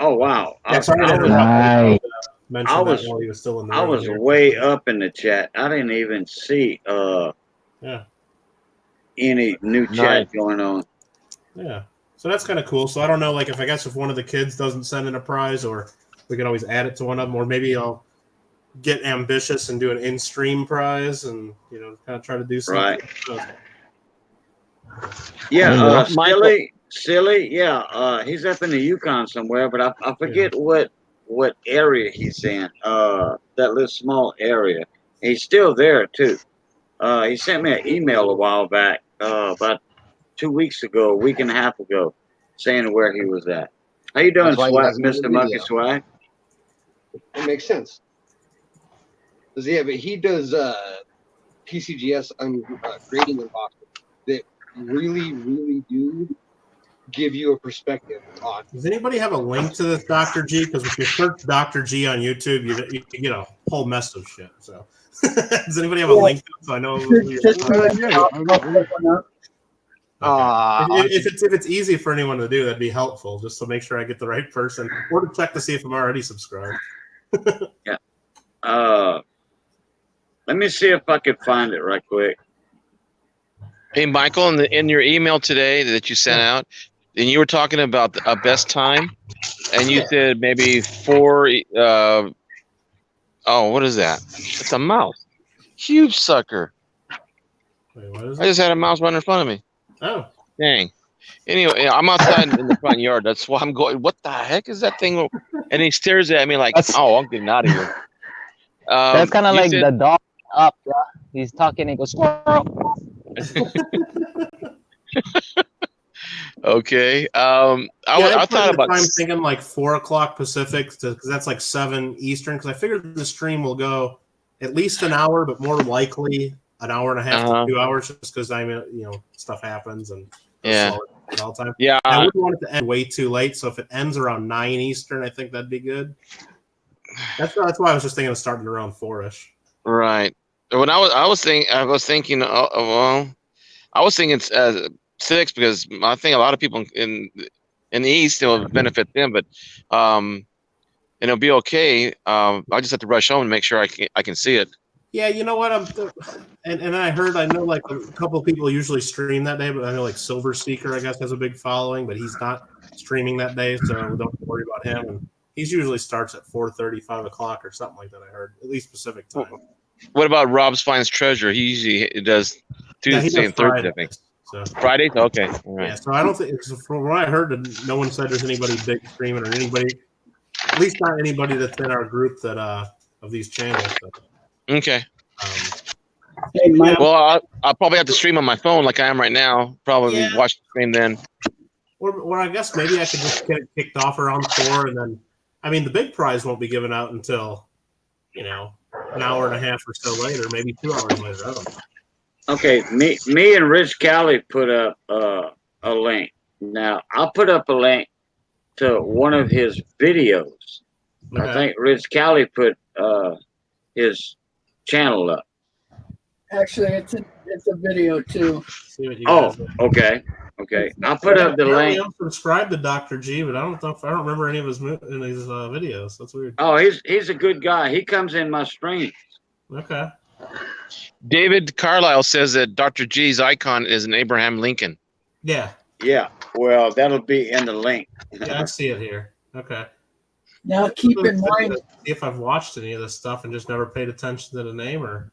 Oh wow! Yeah, sorry to Right. mention I was- that while he was still in the I room was here. way up in the chat. I didn't even see Yeah. any new chat going on. Yeah. So that's kind of cool. So I don't know, like if one of the kids doesn't send in a prize, or we could always add it to one of them, or maybe I'll get ambitious and do an in-stream prize and kind of try to do something. Right. Yeah, Silly, yeah. He's up in the Yukon somewhere, but I forget what area he's in. That little small area. He's still there too. He sent me an email a while back, about 2 weeks ago, a week and a half ago, saying where he was at. How you doing, That's why he Swag, hasn't made a Mr. Monkey video. Swag? It makes sense. But he does PCGS grading unboxing that really, really do give you a perspective on. Does anybody have a link to this Dr. G? Because if you search Dr. G on YouTube, you get a whole mess of shit. So does anybody have a link to it so I know who you're if it's easy for anyone to do, that'd be helpful, just to make sure I get the right person, or to check to see if I'm already subscribed. Let me see if I can find it right quick. Hey, Michael, in your email today that you sent out, and you were talking about a best time, and you said maybe 4. What is that? It's a mouse. Huge sucker. Wait, what is I it? just had a mouse right in front of me. Oh, Dang. Anyway, I'm outside in the front yard. That's why I'm going, what the heck is that thing? And he stares at me like, I'm getting out of here. That's kind of you like said- the dog up. Yeah? He's talking and he goes, squirrel. Okay. I thought about. I'm thinking like 4 o'clock Pacific, because that's like 7 Eastern. Because I figured the stream will go at least an hour, but more likely an hour and a half to 2 hours, just because stuff happens and all the time. Yeah. I wouldn't want it to end way too late. So if it ends around 9 Eastern, I think that'd be good. That's why I was just thinking of starting around 4-ish. Right. When I was thinking 6, because I think a lot of people in the East, it'll benefit them, but and it'll be okay. I just have to rush home and make sure I can see it. Yeah, you know what? And I know like a couple of people usually stream that day, but I know like Silver Seeker, I guess, has a big following, but he's not streaming that day, so don't worry about him. And he's usually starts at 4:30, 5 o'clock or something like that. I heard, at least Pacific time. What about Rob's Finds Treasure? He usually does Tuesday and Thursday, I think. So Fridays? Okay. All right. yeah, so I don't think from what I heard, no one said there's anybody big streaming or anybody, at least not anybody that's in our group that of these channels. So, Okay. Hey, Mike. Well, I'll probably have to stream on my phone like I am right now. Probably Yeah. watch the stream then. or I guess maybe I could just get it kicked off around 4, and then, I mean, the big prize won't be given out until, an hour and a half or so later, maybe 2 hours later. I don't know. Okay, me and Rich Cali put up a link. Now I'll put up a link to one of his videos. I Okay. think Rich Cali put his channel up. Actually, it's a video too. See what you Oh, guys do. okay. I'll put up the Apparently link. I'm subscribed to Dr. G, but I don't remember any of his videos. That's weird. Oh, he's a good guy. He comes in my stream. Okay. David Carlisle says that Dr. G's icon is an Abraham Lincoln. Yeah. Yeah. Well, that'll be in the link. Yeah, I see it here. Okay. Now, keep in mind, See if I've watched any of this stuff and just never paid attention to the name, or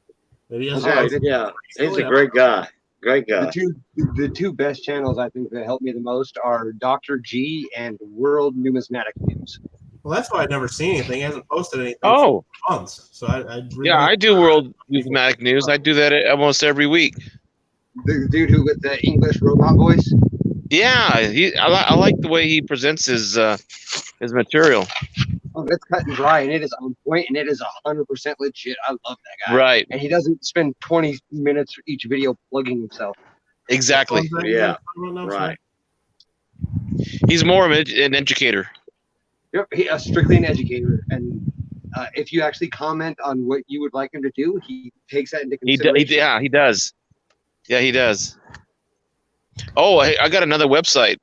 maybe he has Yeah, he's a great guy. Great guy. The two best channels I think that help me the most are Dr. G and World Numismatic News. Well, that's why I've never seen anything. He hasn't posted anything Oh, for months. So I really yeah, I do World Numismatic News. I do that almost every week. The dude who with the English robot voice. Yeah, I like the way he presents his material. Oh, that's cut and dry, and it is on point, and it is 100% legit. I love that guy. Right, And he doesn't spend 20 minutes for each video plugging himself. exactly. Yeah, right. He's more of an educator. Yep, he's strictly an educator, and if you actually comment on what you would like him to do, he takes that into consideration. He does. Yeah, he does. Oh, I got another website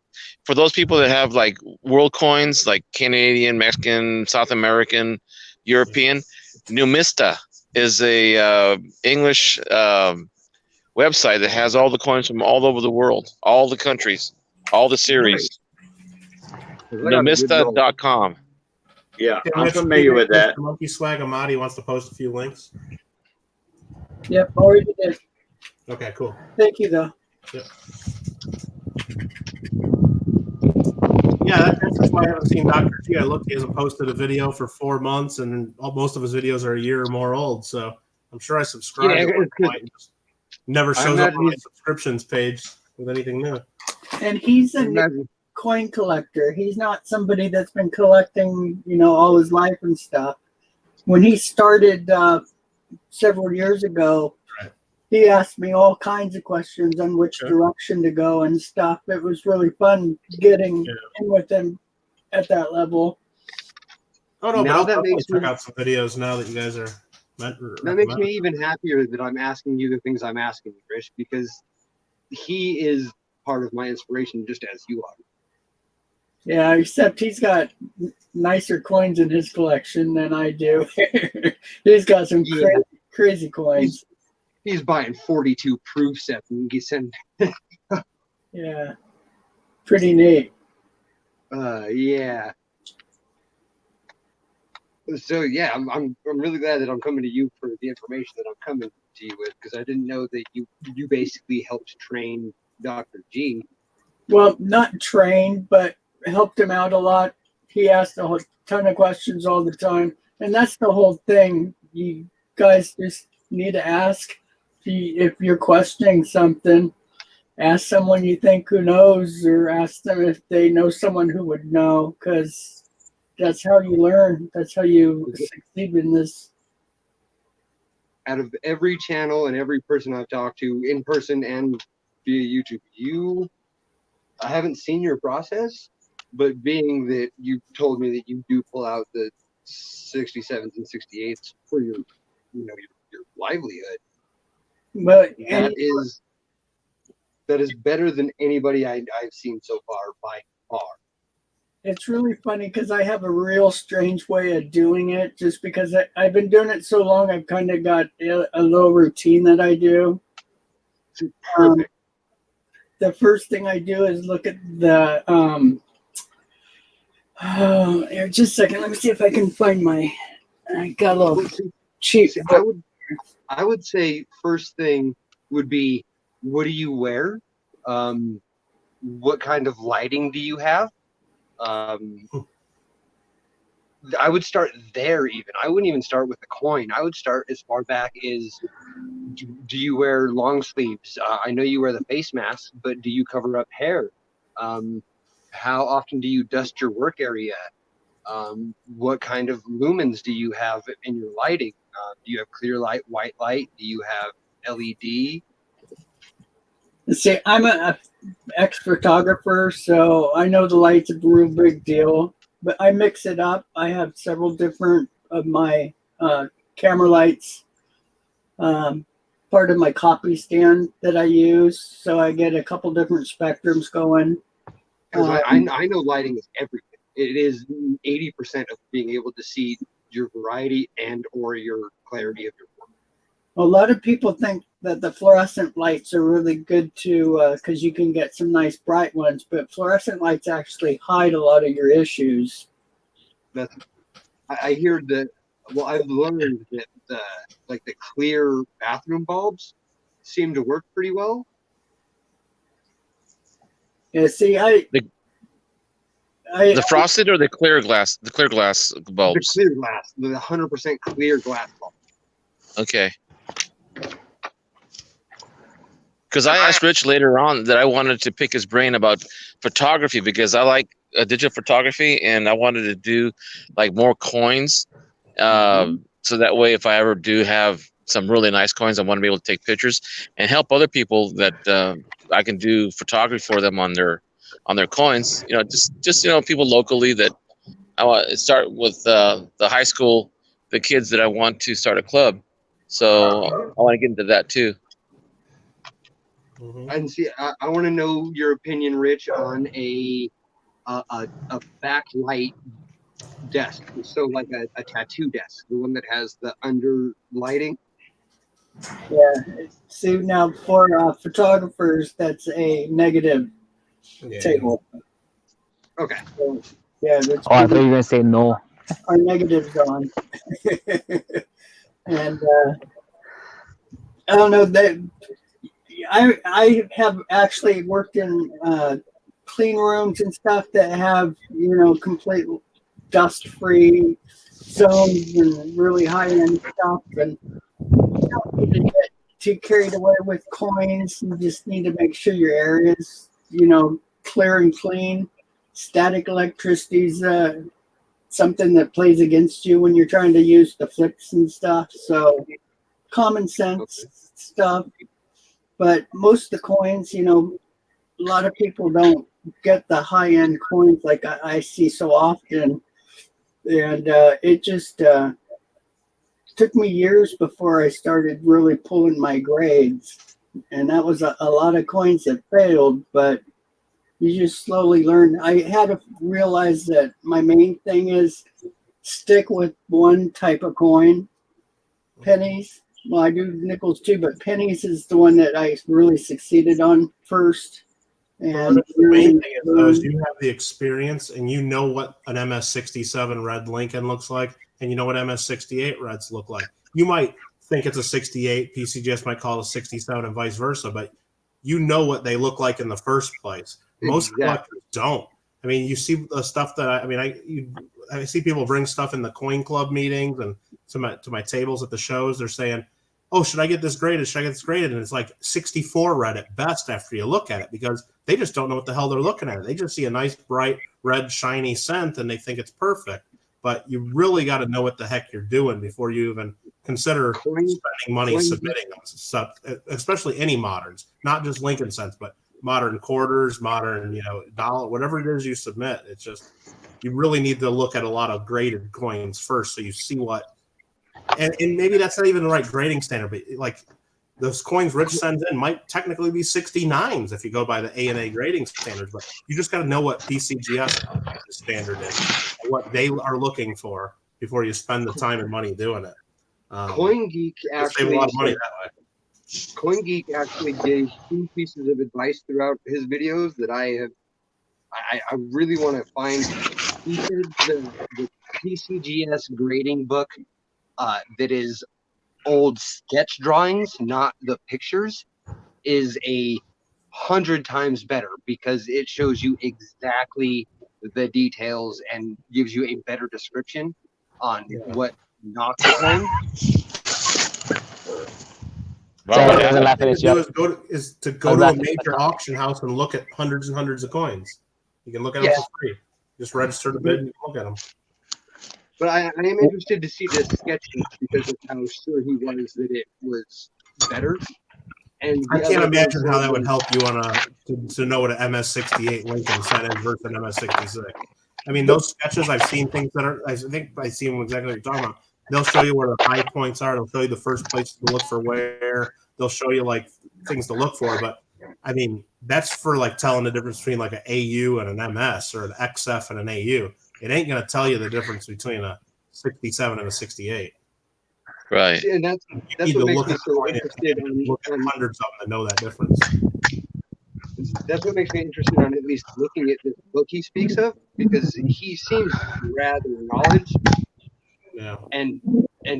for those people that have like world coins, like Canadian, Mexican, South American, European. Numista is a English website that has all the coins from all over the world, all the countries, all the series. Numista.com. Yeah, I'm familiar with that. Monkey Swag Amadi wants to post a few links. yep, already did. Okay, cool. Thank you, though. Yeah, that's why I haven't seen Dr. G. I looked, he hasn't posted a video for 4 months, and most of his videos are a year or more old. So I'm sure I subscribed. Yeah, at one it's good. point. It just never shows up on my subscriptions page with anything new. And he's a new coin collector. He's not somebody that's been collecting, all his life and stuff. When he started several years ago, Right. he asked me all kinds of questions on which direction to go and stuff. It was really fun getting in with him at that level. Oh no, Now but that I'll makes check me- out some videos now that you guys are. That makes me even happier that I'm asking you the things I'm asking you, Rich, because he is part of my inspiration just as you are. Yeah, except he's got nicer coins in his collection than I do. He's got some crazy coins. He's buying 42 proof sets and he send. Yeah, pretty neat. Yeah. So yeah, I'm really glad that I'm coming to you for the information that I'm coming to you with, because I didn't know that you basically helped train Dr. G. Well, not trained, but helped him out a lot. He asked a whole ton of questions all the time, and that's the whole thing. You guys just need to ask. If you're questioning something, ask someone you think who knows, or ask them if they know someone who would know, because that's how you learn. That's how you succeed in this. Out of every channel and every person I've talked to in person and via YouTube, I haven't seen your process, but being that you told me that you do pull out the 67s and 68s for your livelihood, But that is better than anybody I've seen so far by far. it's really funny because I have a real strange way of doing it, just because I've been doing it so long. I've kind of got a little routine that I do. Perfect. The first thing I do is look at the here, just a second. Let me see if I can find I got a little cheap. I would say first thing would be, what do you wear? What kind of lighting do you have? I would start there even. I wouldn't even start with the coin. I would start as far back as, do you wear long sleeves? I know you wear the face mask, but do you cover up hair? How often do you dust your work area? What kind of lumens do you have in your lighting? Do you have clear light, white light? Do you have LED? See, I'm a ex-photographer, so I know the light's a real big deal, but I mix it up. I have several different of my camera lights, part of my copy stand that I use, so I get a couple different spectrums going. Because I know lighting is everything. It is 80% of being able to see your variety and or your clarity of your work. A lot of people think that the fluorescent lights are really good to, because you can get some nice bright ones, but fluorescent lights actually hide a lot of your issues. I hear that. Well, I've learned that the clear bathroom bulbs seem to work pretty well. Yeah, see, The frosted or the clear glass? The clear glass bulbs. The clear glass, the 100% clear glass bulb. Okay. Because I asked Rich later on that I wanted to pick his brain about photography because I like digital photography and I wanted to do like more coins. So that way, if I ever do have some really nice coins, I want to be able to take pictures and help other people that I can do photography for them on their coins. You know, just people locally that I want to start with the high school, the kids that I want to start a club. So I want to get into that too. Mm-hmm. And see, I want to know your opinion, Rich, on a backlight desk. So like a tattoo desk, the one that has the under lighting. Yeah. See, now for photographers, that's a negative table. Okay. So, yeah, that's Oh, I thought you were gonna say no. our negatives on. And I don't know that I have actually worked in clean rooms and stuff that have complete dust-free zones and really high-end stuff, and you don't need to get too carried away with coins. You just need to make sure your area is clear and clean. Static electricity is something that plays against you when you're trying to use the flips and stuff. So common sense stuff. But most of the coins, a lot of people don't get the high-end coins like I see so often. And it just took me years before I started really pulling my grades. And that was a lot of coins that failed, but you just slowly learn. I had to realize that my main thing is stick with one type of coin. Pennies. Well, I do nickels too, but pennies is the one that I really succeeded on first. And the main thing is, though, is you have the experience and you know what an MS-67 red Lincoln looks like, and you know what MS-68 reds look like. You might think it's a 68, PCGS might call it a 67, and vice versa, but you know what they look like in the first place. Most collectors don't. I mean, you see the stuff that I see people bring stuff in the coin club meetings and to my tables at the shows. They're saying, "Oh, should I get this graded? Should I get this graded?" And it's like 64 red at best after you look at it, because they just don't know what the hell they're looking at. They just see a nice, bright, red, shiny cent and they think it's perfect. But you really got to know what the heck you're doing before you even consider spending money submitting stuff, especially any moderns, not just Lincoln cents, but modern quarters, modern, dollar, whatever it is you submit. It's just, you really need to look at a lot of graded coins first so you see what, and maybe that's not even the right grading standard, but like those coins Rich sends in might technically be 69s if you go by the ANA grading standards, but you just got to know what PCGS standard is and what they are looking for before you spend the time and money doing it. CoinGeek actually save a lot of money that way. CoinGeek actually gave 2 pieces of advice throughout his videos that I really want to find. He said the PCGS grading book that is old sketch drawings, not the pictures, is a 100 times better because it shows you exactly the details and gives you a better description on what knocks a coin. Wow, Sorry, I yeah. wasn't The laughing thing at to do you. is to I go was to a laughing at major myself. auction house and look at hundreds and hundreds of coins. You can look at them Yeah. for free. Just register to bid and look at them. But I am interested to see this sketch because of how sure he was that it was better. And I the can't other thing imagine how was that would help you on to know what an MS68 Lincoln set is versus an MS66. I mean, those sketches, I've seen things that are, I think I see them exactly what you're talking about. They'll show you where the high points are. They'll show you the first places to look for where. They'll show you like things to look for. But I mean, that's for like telling the difference between like an AU and an MS or an XF and an AU. It ain't going to tell you the difference between a 67 and a 68. Right. See, and that's You what need to makes look me at the so coin and interested look at on hundreds of them to know that difference. that's what makes me interested on at least looking at this book he speaks of because he seems rather knowledge Yeah. and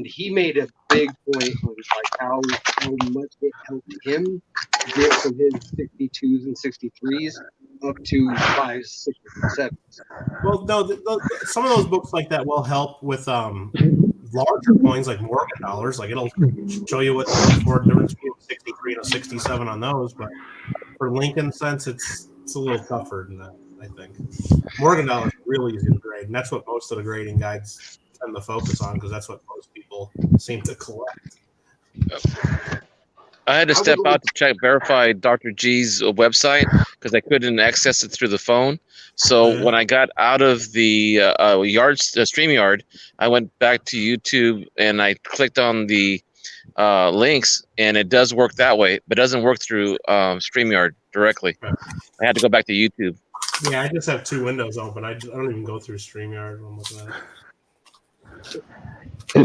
he made a big point on like how much it helped him get from his 62s and 63s up to 5s, 6s, and 7s. Well, no, some of those books like that will help with larger coins like Morgan dollars. Like it'll show you what the difference between 63 and a 67 on those. But for Lincoln cents, it's a little tougher than that, I think. Morgan dollars are really easy to grade, and that's what most of the grading guides tend to focus on because that's what most people seem to collect. I had to step out to verify Dr. G's website because I couldn't access it through the phone. So when I got out of the StreamYard, I went back to YouTube and I clicked on the links, and it does work that way, but it doesn't work through StreamYard directly. I had to go back to YouTube. Yeah, I just have two windows open. I don't even go through StreamYard when I'm looking at it.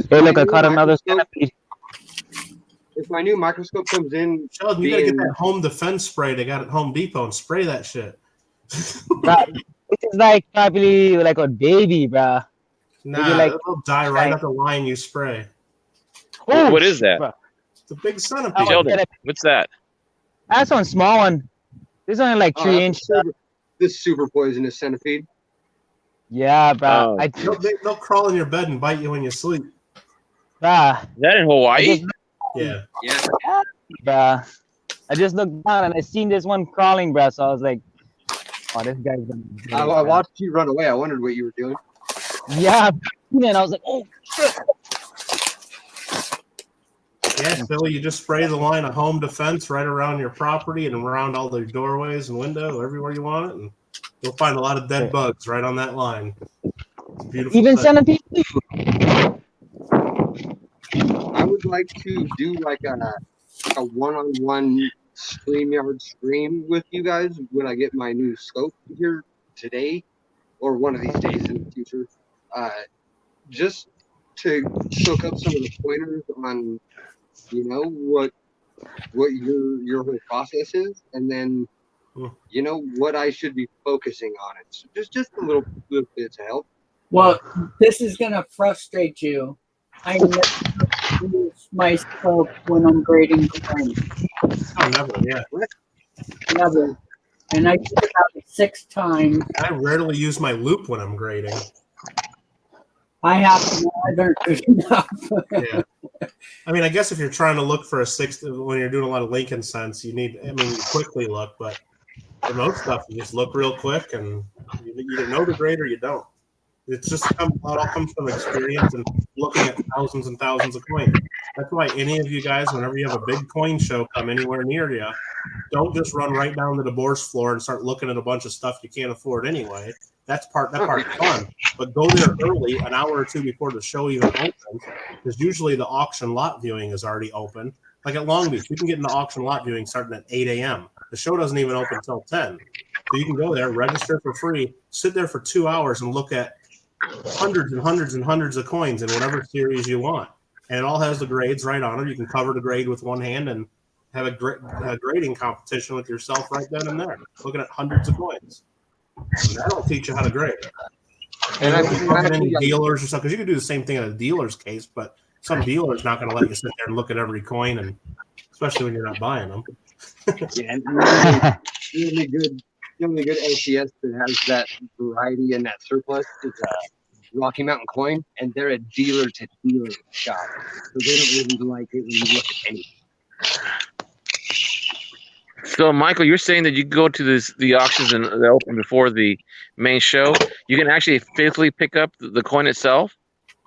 Hey, look, I caught another centipede. If my new microscope comes in, Sheldon, you gotta get that home defense spray they got at Home Depot and spray that shit. Bruh, this is like probably like a baby, bruh. Nah, like- it'll die right at the line you spray. Oh, What is that? bruh. It's a big centipede. Sheldon, what's that? That's one small one. This one like 3-inch. This super poisonous centipede. Yeah, bruh. Oh. They'll crawl in your bed and bite you when you sleep. Bruh. Is that in Hawaii? Yeah. Yeah. Bruh. I just looked down and I seen this one crawling, bruh. So I was like, oh, this guy's gonna be great, I bruh. watched you run away. I wondered what you were doing. Yeah, and I was like, oh shit. Yeah, Billy, you just spray the line of home defense right around your property and around all the doorways and windows, everywhere you want it, and you'll find a lot of dead bugs right on that line. It's a beautiful. Even thing. centipede. I would like to do like a one-on-one StreamYard stream with you guys when I get my new scope here today or one of these days in the future. Just to soak up some of the pointers on, you know, what your whole process is, and then you know what I should be focusing on it. So just a little bit to help. Well, this is going to frustrate you. I never use my scope when I'm grading coins. Oh, never, yeah. Never. And I did it about 6 times. I rarely use my loop when I'm grading. I have to. I aren't good enough. Yeah. I mean, I guess if you're trying to look for a 6 when you're doing a lot of Lincoln cents, you need, I mean, you quickly look, but for most stuff, you just look real quick and you either know the grade or you don't. It's just it all comes from experience and looking at thousands and thousands of coins. That's why any of you guys, whenever you have a big coin show come anywhere near you, don't just run right down to the Bourse floor and start looking at a bunch of stuff you can't afford anyway. That part's fun. But go there early, an hour or two before the show even opens, because usually the auction lot viewing is already open. Like at Long Beach, you can get into auction lot viewing starting at 8 a.m. The show doesn't even open until 10. So you can go there, register for free, sit there for 2 hours and look at hundreds and hundreds and hundreds of coins in whatever series you want. And it all has the grades right on it. You can cover the grade with one hand and have a grading competition with yourself right then and there, looking at hundreds of coins. And that'll teach you how to grade. And I don't any dealers or stuff, because you can do the same thing in a dealer's case, but some dealer's not going to let you sit there and look at every coin, and especially when you're not buying them. Yeah, and the only good LCS that has that variety and that surplus is Rocky Mountain Coin, and they're a dealer-to-dealer shop, so they don't really like it when you look at anything. So, Michael, you're saying that you go to the auctions and they open before the main show. You can actually physically pick up the coin itself.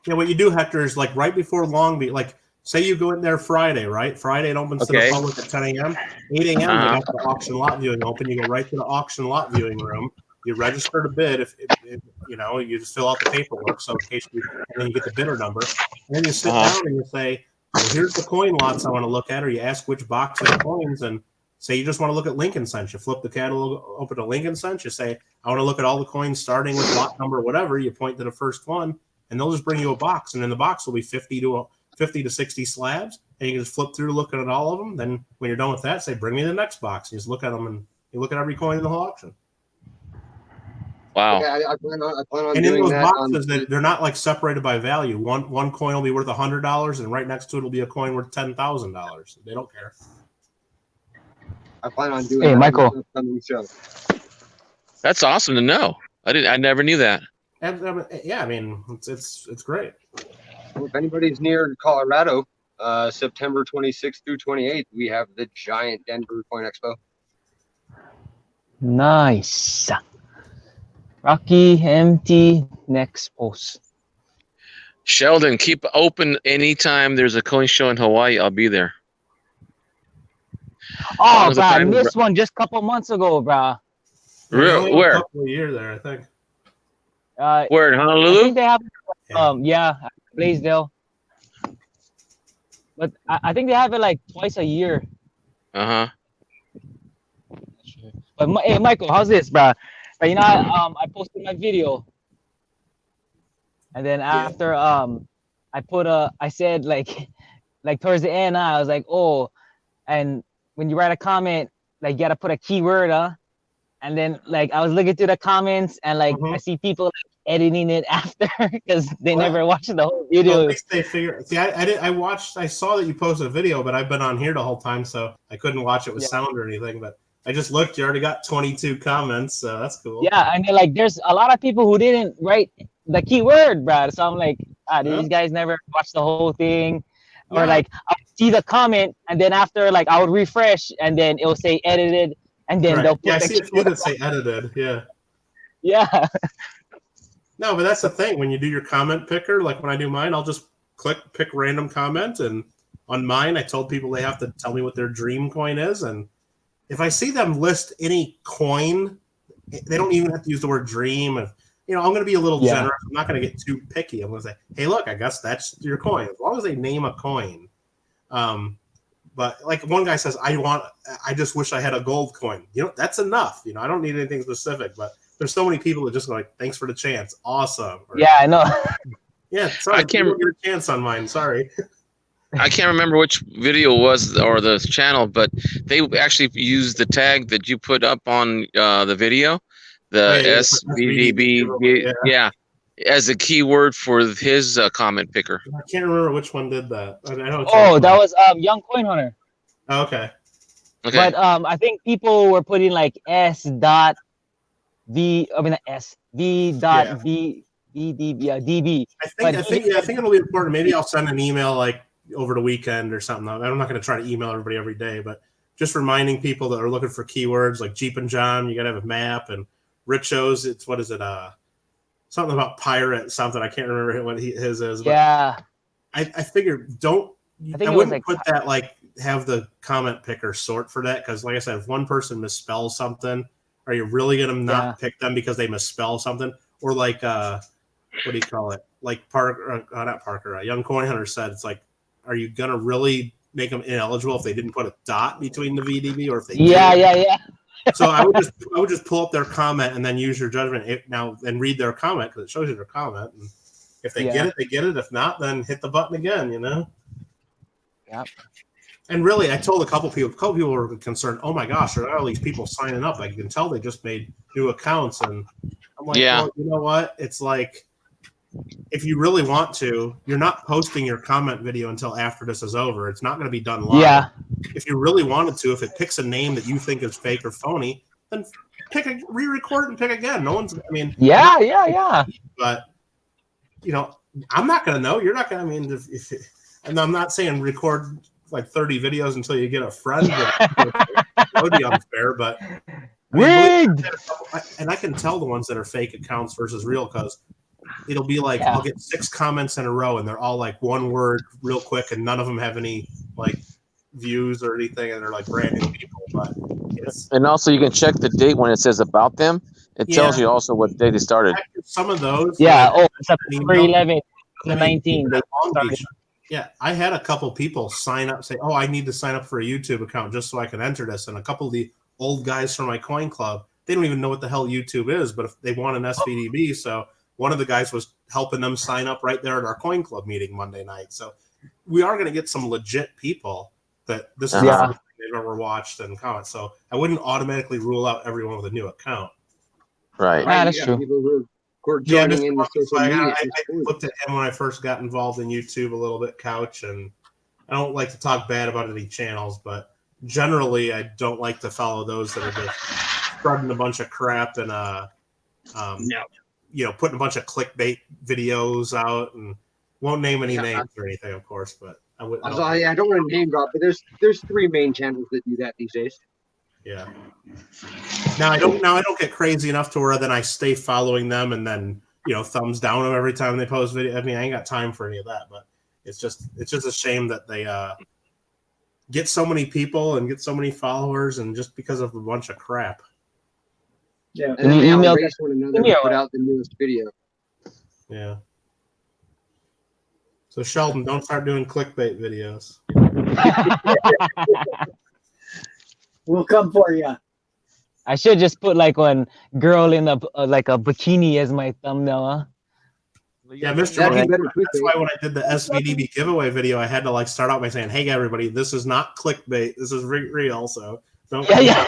Yeah, what you do, Hector, is like right before Long Beach, like say you go in there Friday, right? Friday it opens to the Okay. public at 10 a.m. 8 a.m. They got the auction lot viewing open. You go right to the auction lot viewing room. You register to bid. If you know, you just fill out the paperwork. So in case and then you get the bidder number. And then you sit down and you say, well, here's the coin lots I want to look at, or you ask which box of coins, and say you just want to look at Lincoln Cents. You flip the catalog open to Lincoln Cents. You say, I want to look at all the coins starting with lot number, whatever. You point to the first one, and they'll just bring you a box. And in the box will be 50 to 60 slabs. And you can just flip through looking at all of them. Then when you're done with that, say, bring me the next box. You just look at them, and you look at every coin in the whole auction. Wow. Yeah, I plan on And in doing those that. boxes, they're not like separated by value. One coin will be worth $100, and right next to it will be a coin worth $10,000. They don't care. I plan on doing Hey, that Michael. on the upcoming show. That's awesome to know. I never knew that. And, yeah, I mean, it's great. Well, if anybody's near Colorado, September 26th through 28th, we have the giant Denver Coin Expo. Nice. Rocky MT next post. Sheldon, keep open anytime there's a coin show in Hawaii. I'll be there. Oh, was the bro, I time, missed one just a couple months ago, bro. There's only Where? A couple of years there, I think. Where in I Honolulu? think they have, Yeah. yeah, Blaisdell. But I think they have it like twice a year. Uh-huh. But hey, Michael, how's this, bro? But you know, I posted my video, and then after I said like towards the end, I was like, oh, and when you write a comment, like you gotta put a keyword, and then like I was looking through the comments, and like I see people like, editing it after because they never watched the whole video. Well, at least they figure. See, I saw that you posted a video, but I've been on here the whole time, so I couldn't watch it with sound or anything. But I just looked. You already got 22 comments, so that's cool. Yeah, and then like there's a lot of people who didn't write the keyword, bro. So I'm like, these guys never watched the whole thing, or like I would see the comment, and then after like I would refresh, and then it will say edited, and then they'll put I the see a few that say edited. Yeah. Yeah. No, but that's the thing. When you do your comment picker, like when I do mine, I'll just pick random comment, and on mine, I told people they have to tell me what their dream coin is, and if I see them list any coin, they don't even have to use the word dream. And I'm going to be a little generous. I'm not going to get too picky. I'm going to say, hey, look, I guess that's your coin, as long as they name a coin. But like one guy says, I just wish I had a gold coin. That's enough. I don't need anything specific. But there's so many people that just go like, thanks for the chance, awesome. Or, yeah, I know. Yeah, sorry, I can't get a chance on mine. Sorry. I can't remember which video it was or the channel, but they actually used the tag that you put up on the video, the SVDB, as a keyword for his comment picker. I can't remember which one did that. I know that was Young Coin Hunter. Oh, okay. But I think people were putting like DB. I think it'll be important. Maybe I'll send an email like over the weekend or something. I'm not going to try to email everybody every day, but just reminding people that are looking for keywords like Jeep and John, you got to have a map, and Richo's, it's what is it? Something about pirate, something. I can't remember what his is. But yeah. I figured I wouldn't put that like have the comment picker sort for that, because like I said, if one person misspells something, are you really going to not pick them because they misspell something? Or like what do you call it? Like not Parker, Young Coin Hunter said, it's like, are you gonna really make them ineligible if they didn't put a dot between the VDB, or if they yeah. So I would just pull up their comment and then use your judgment and read their comment, because it shows you their comment. And if they get it, they get it. If not, then hit the button again. Yep. And really, I told a couple people were concerned. Oh my gosh, there are all these people signing up. Like, you can tell they just made new accounts, and I'm like, well, you know what? It's like if you really want to, you're not posting your comment video until after this is over. It's not going to be done live. Yeah. If you really wanted to, if it picks a name that you think is fake or phony, then re-record and pick again. No one's. I mean. Yeah. But I'm not going to know. You're not going to. I mean, and I'm not saying record like 30 videos until you get a friend. That would be unfair, but. Rigged. And I can tell the ones that are fake accounts versus real because it'll be like I'll get 6 comments in a row and they're all like one word real quick and none of them have any like views or anything and they're like brand new people. But and also you can check the date when it says about them. It tells you also what day they started. Some of those. Yeah. September 11th, 2019. Yeah, I had a couple people sign up, say, "Oh, I need to sign up for a YouTube account just so I can enter this." And a couple of the old guys from my coin club, they don't even know what the hell YouTube is, but if they want an SVDB, so one of the guys was helping them sign up right there at our coin club meeting Monday night. So we are going to get some legit people that this is the first thing they've ever watched and comment. So I wouldn't automatically rule out everyone with a new account. Right. Yeah, that's true. People who are joining in the social media. I looked at him when I first got involved in YouTube a little bit, Couch, and I don't like to talk bad about any channels, but generally, I don't like to follow those that are just spreading a bunch of crap and putting a bunch of clickbait videos out and won't name any names or anything, of course. But I don't want to name drop, but there's 3 main channels that do that these days. Yeah. Now I don't get crazy enough to where then I stay following them and then thumbs down them every time they post video. I mean, I ain't got time for any of that, but it's just a shame that they get so many people and get so many followers and just because of a bunch of crap. Yeah. And then they race one another to put out the newest video. Yeah. So Sheldon, don't start doing clickbait videos. We'll come for you. I should just put like one girl in like a bikini as my thumbnail. Huh? Yeah, Mr. Monkey, that's why when I did the SVDB giveaway video, I had to like start out by saying, "Hey, everybody, this is not clickbait. This is real. So don't." Yeah.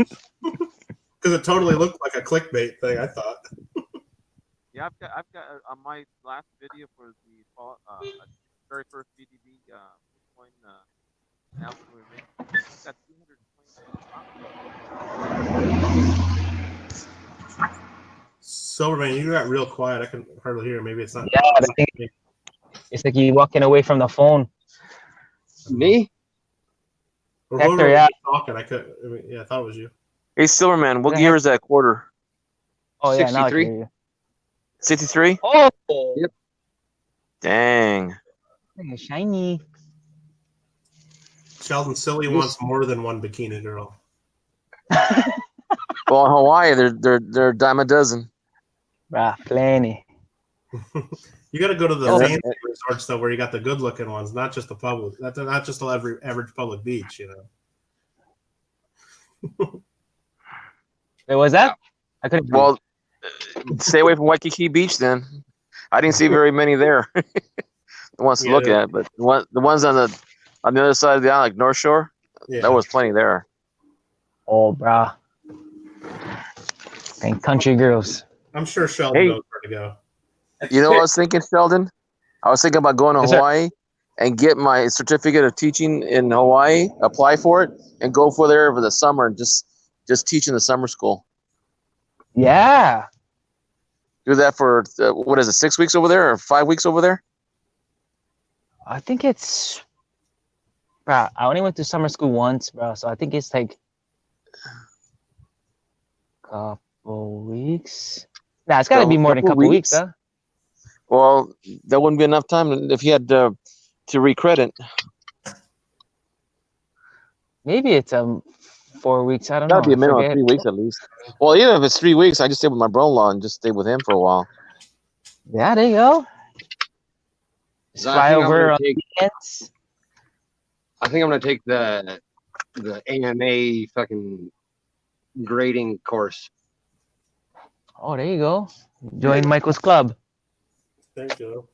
Because it totally looked like a clickbait thing. I thought. Yeah, I've got on my last video for the very first VDB Bitcoin announcement we made. I've got 220. Silverman, you got real quiet. I can hardly hear. Maybe it's not. Yeah, it's like you walking away from the phone. Me? Hector, yeah. Talking. I thought it was you. Hey, Silverman, what year is that quarter? Oh, yeah, 63. 63? Oh, yep. Dang. Shiny. Sheldon Silly wants more than one bikini girl. Well, in Hawaii, they're a dime a dozen. Bruh, plenty. You got to go to the fancy resorts though, where you got the good-looking ones, not just the public, not just the average public beach. Wait, was that? I couldn't. Well, stay away from Waikiki Beach then. I didn't see very many there. The ones to look at, but the ones on the other side of the island, like North Shore, there was plenty there. Oh, bruh. And country girls. I'm sure Sheldon knows where to go. You know what I was thinking, Sheldon? I was thinking about going to Hawaii and get my certificate of teaching in Hawaii, apply for it, and go for there over the summer and just teach in the summer school. Yeah. Do that for, what is it, 6 weeks over there or 5 weeks over there? I think it's, bro, I only went to summer school once, bro. So I think it's like a couple weeks. Nah, it's got to be more than a couple weeks, huh? Well, that wouldn't be enough time if you had to recredit. Maybe it's 4 weeks. I don't know. That'd be a minimum of 3 weeks at least. Well, even if it's 3 weeks, I just stay with my brother-in-law and just stay with him for a while. Yeah, there you go. Just fly over on weekends. I think I'm gonna take the AMA fucking grading course. Oh, there you go. Join Michael's club. There you go.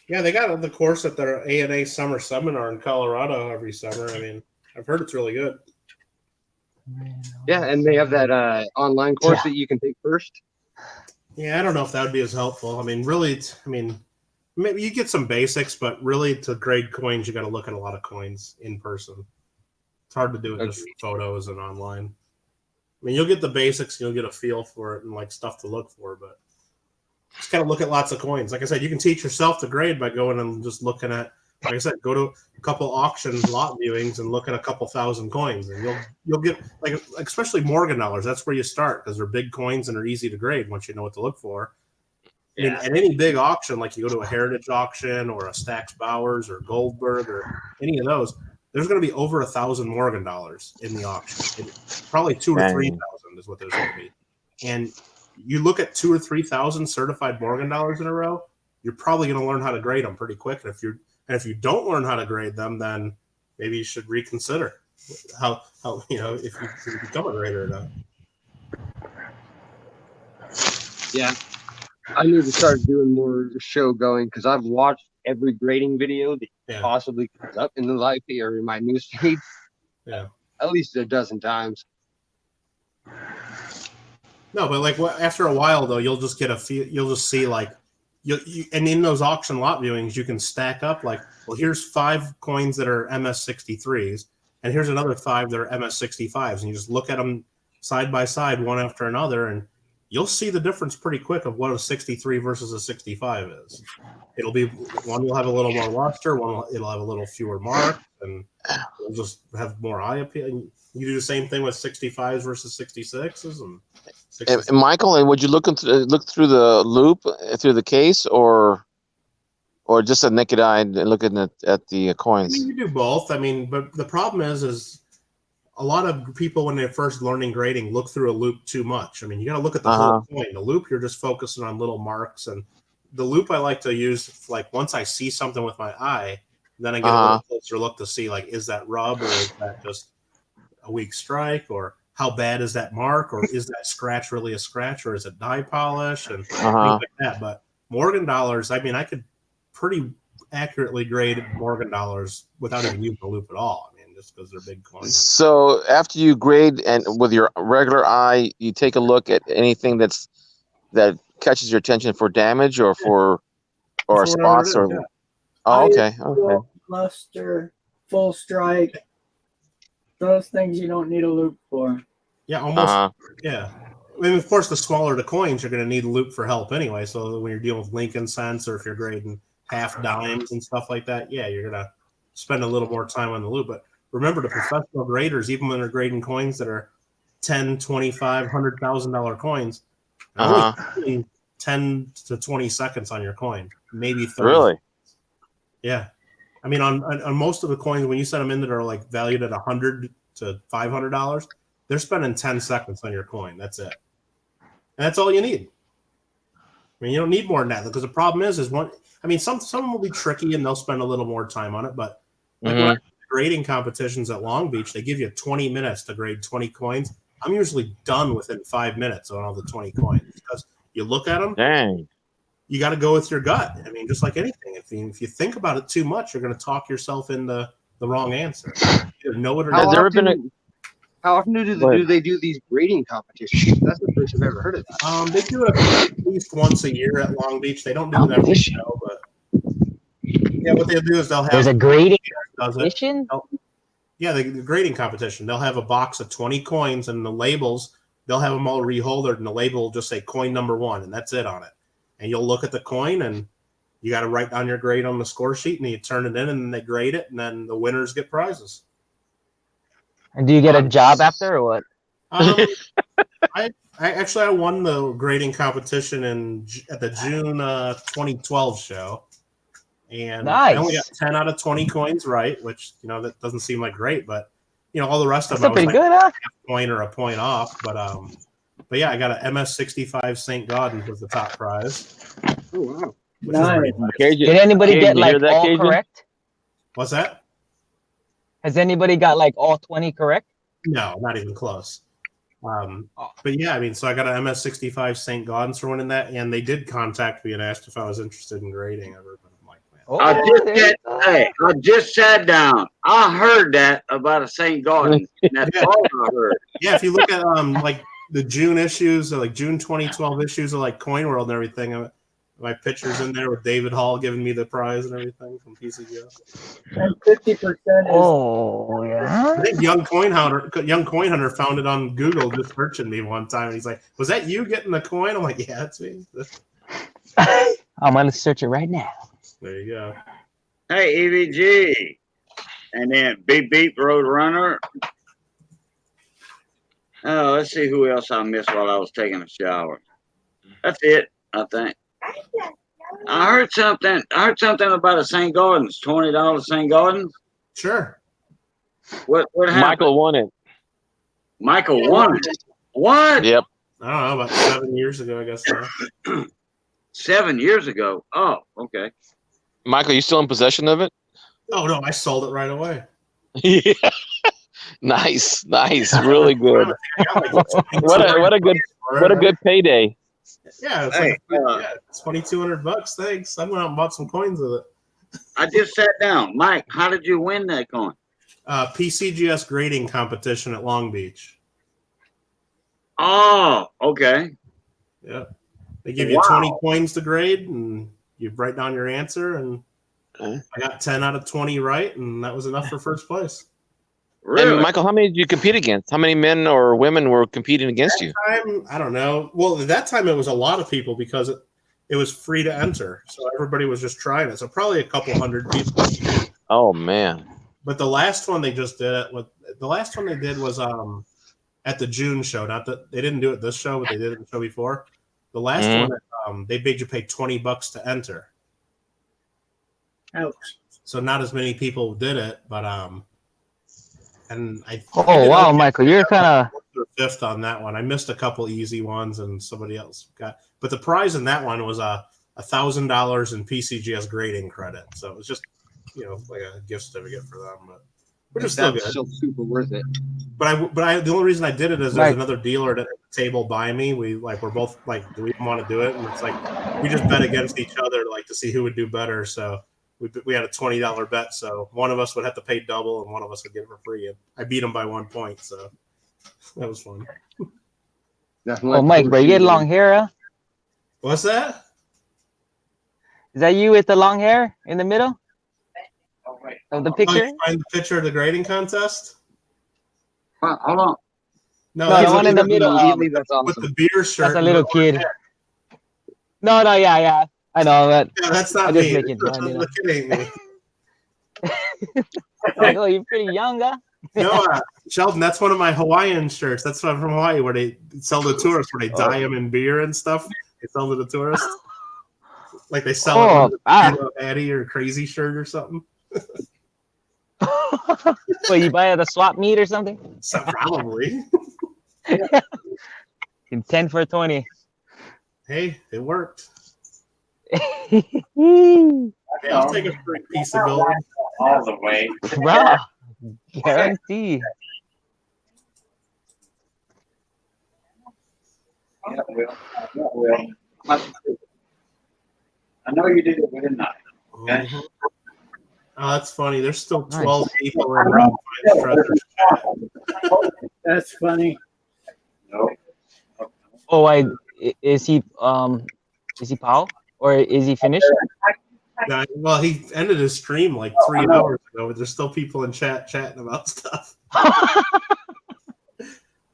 Yeah, they got the course at their ANA summer seminar in Colorado every summer. I mean, I've heard it's really good. Yeah, and they have that online course that you can take first. Yeah, I don't know if that would be as helpful. I mean, really, maybe you get some basics, but really to grade coins, you got to look at a lot of coins in person. It's hard to do it just photos and online. I mean, you'll get the basics, you'll get a feel for it and like stuff to look for, but just kind of look at lots of coins. Like I said, you can teach yourself to grade by going and just looking at, like I said, go to a couple auction lot viewings and look at a couple thousand coins, and you'll get like especially Morgan dollars. That's where you start because they're big coins and they're easy to grade once you know what to look for. I mean, at any big auction, like you go to a Heritage auction or a Stack's Bowers or Goldberg or any of those, there's going to be over 1,000 Morgan dollars in the auction. Probably 2,000 or 3,000 is what there's going to be. And you look at 2,000 or 3,000 certified Morgan dollars in a row, you're probably going to learn how to grade them pretty quick. And if you don't learn how to grade them, then maybe you should reconsider how if you become a grader or not. Yeah, I need to start doing more show going because I've watched every grading video that possibly comes up in the live feed or in my news feed. Yeah, at least a dozen times. No, but like after a while though, you'll just get a feel. You'll just see like and in those auction lot viewings, you can stack up like, well, here's 5 coins that are MS63s, and here's another 5 that are MS65s, and you just look at them side by side, one after another, and you'll see the difference pretty quick of what a 63 versus a 65 is. It'll be one will have a little more luster, it'll have a little fewer marks, and it'll just have more eye appeal. And you do the same thing with 65s versus 66s, and Michael, and would you look through the loop through the case, or just a naked eye and looking at the coins? I mean, you do both. I mean, but the problem is a lot of people when they're first learning grading look through a loop too much. I mean, you got to look at the whole coin. The loop, you're just focusing on little marks, and the loop I like to use like once I see something with my eye, then I get a little closer look to see like, is that rub or is that just a weak strike, or how bad is that mark, or is that scratch really a scratch, or is it die polish and things like that. But Morgan dollars, I mean, I could pretty accurately grade Morgan dollars without even using the loop at all. I mean, just because they're big coins. So after you grade and with your regular eye, you take a look at anything that catches your attention for damage or for spots or. Yeah. Oh, okay. Luster, full strike. Those things you don't need a loop for. Yeah, almost. Yeah. I mean, of course, the smaller the coins, you're going to need a loop for help anyway. So when you're dealing with Lincoln cents or if you're grading half dimes and stuff like that, yeah, you're going to spend a little more time on the loop. But remember, the professional graders, even when they're grading coins that are $10, $25, $100,000 coins, only 10 to 20 seconds on your coin, maybe 30. Really? Yeah. I mean, on most of the coins, when you send them in that are like valued at $100 to $500, they're spending 10 seconds on your coin. That's it. And that's all you need. I mean, you don't need more than that, because the problem is some will be tricky and they'll spend a little more time on it. But like when I do grading competitions at Long Beach, they give you 20 minutes to grade 20 coins. I'm usually done within 5 minutes on all the 20 coins because you look at them. Dang. You got to go with your gut. I mean, just like anything, if you think about it too much, you're going to talk yourself into the wrong answer. You know it or How not. often do they do these grading competitions? That's the first I've ever heard of that. They do it at least once a year at Long Beach. They don't do it every show, but yeah, what they'll do is they'll have There's a grading competition. Yeah, the grading competition. They'll have a box of 20 coins, and the labels, they'll have them all reholdered, and the label will just say coin number 1, and that's it on it. And you'll look at the coin, and you got to write down your grade on the score sheet, and you turn it in, and then they grade it, and then the winners get prizes. And do you get a job after or what? I won the grading competition at the June 2012 show, and I only got 10 out of 20 coins right, which that doesn't seem like great, but all the rest of them I was like good, huh? a point or a point off, but yeah, I got an MS65 St. Gaudens was the top prize. Oh wow! Nice. Did anybody get like all Cajun? correct? What's that? Has anybody got like all 20 correct? No, not even close. But yeah, I mean, so I got an MS65 St. Gaudens for winning that, and they did contact me and asked if I was interested in grading ever. But I'm like, man. I just sat down. I heard that about a St. Gaudens. And that's all I heard. Yeah, if you look at like the June issues, like June 2012 issues of like Coin World and everything. My picture's in there with David Hall giving me the prize and everything from PCGS. And 50% is Oh yeah. I think Young Coin Hunter found it on Google just searching me one time, and he's like, "Was that you getting the coin?" I'm like, "Yeah, that's me." I'm gonna search it right now. There you go. Hey, EVG. And then Beep Beep Roadrunner. Oh, let's see who else I missed while I was taking a shower. That's it, I think. I heard something about a St. Gordon's. $20 St. Gordon's. Sure. What happened? Michael won it. Michael won it. What? Yep. I don't know, about 7 years ago, I guess. Now. 7 years ago. Oh, okay. Michael, you still in possession of it? Oh no, I sold it right away. Yeah. Nice. Really good. What a good payday. Yeah, it's Hey, it's $2,200. Thanks. I went out and bought some coins with it. I just sat down. Mike, how did you win that coin? PCGS grading competition at Long Beach. Oh, okay. Yeah. They give you 20 coins to grade, and you write down your answer, and I got 10 out of 20 right, and that was enough for first place. Really? And Michael, how many did you compete against? How many men or women were competing against you? Time, I don't know. Well, at that time, it was a lot of people because it was free to enter. So everybody was just trying it. So probably a couple hundred people. Oh, man. But the last one they just did it with, the last one they did was at the June show. Not that they didn't do it this show, but they did it the show before. The last one, they made you pay $20 to enter. ouch. So not as many people did it, but and I. Oh wow, Michael, you're kind of fifth on that one. I missed a couple easy ones, and somebody else got. But the prize in that one was $1,000 in PCGS grading credit. So it was just, like a gift certificate for them. But which is still good. Still super worth it. But the only reason I did it is there's another dealer at the table by me. We're both like, do we want to do it? And it's like we just bet against each other to see who would do better. So we had a $20 bet. So one of us would have to pay double, and one of us would get it for free. And I beat him by 1 point. So that was fun. Oh, Mike, but you get long hair, huh? What's that? Is that you with the long hair in the middle of the Oh, picture? you find the picture of the grading contest? Hold on. No, the one in the middle. That's awesome. With the beer shirt. That's a little kid. No, yeah. I know that. Yeah, that's not I just me. make it fun, The kid ain't me. Like, oh, you're pretty young, huh? No, Sheldon, that's one of my Hawaiian shirts. That's from Hawaii, where they sell to tourists, where they dye them in beer and stuff. They sell to the tourists. Like they sell it with a Addy or Crazy shirt or something. Well, you buy it at a swap meet or something? So probably. In 10 for 20. Hey, it worked. Bro, Hey, I'll take a free piece of gold. All the way. guarantee. I know you did it with a knife. Okay. Mhm. Oh, that's funny. There's still 12 people in Rob Fine's treasure. That's funny. No. Oh, is he Paul or is he finished? Well, he ended his stream like 3 hours ago, but there's still people in chat chatting about stuff.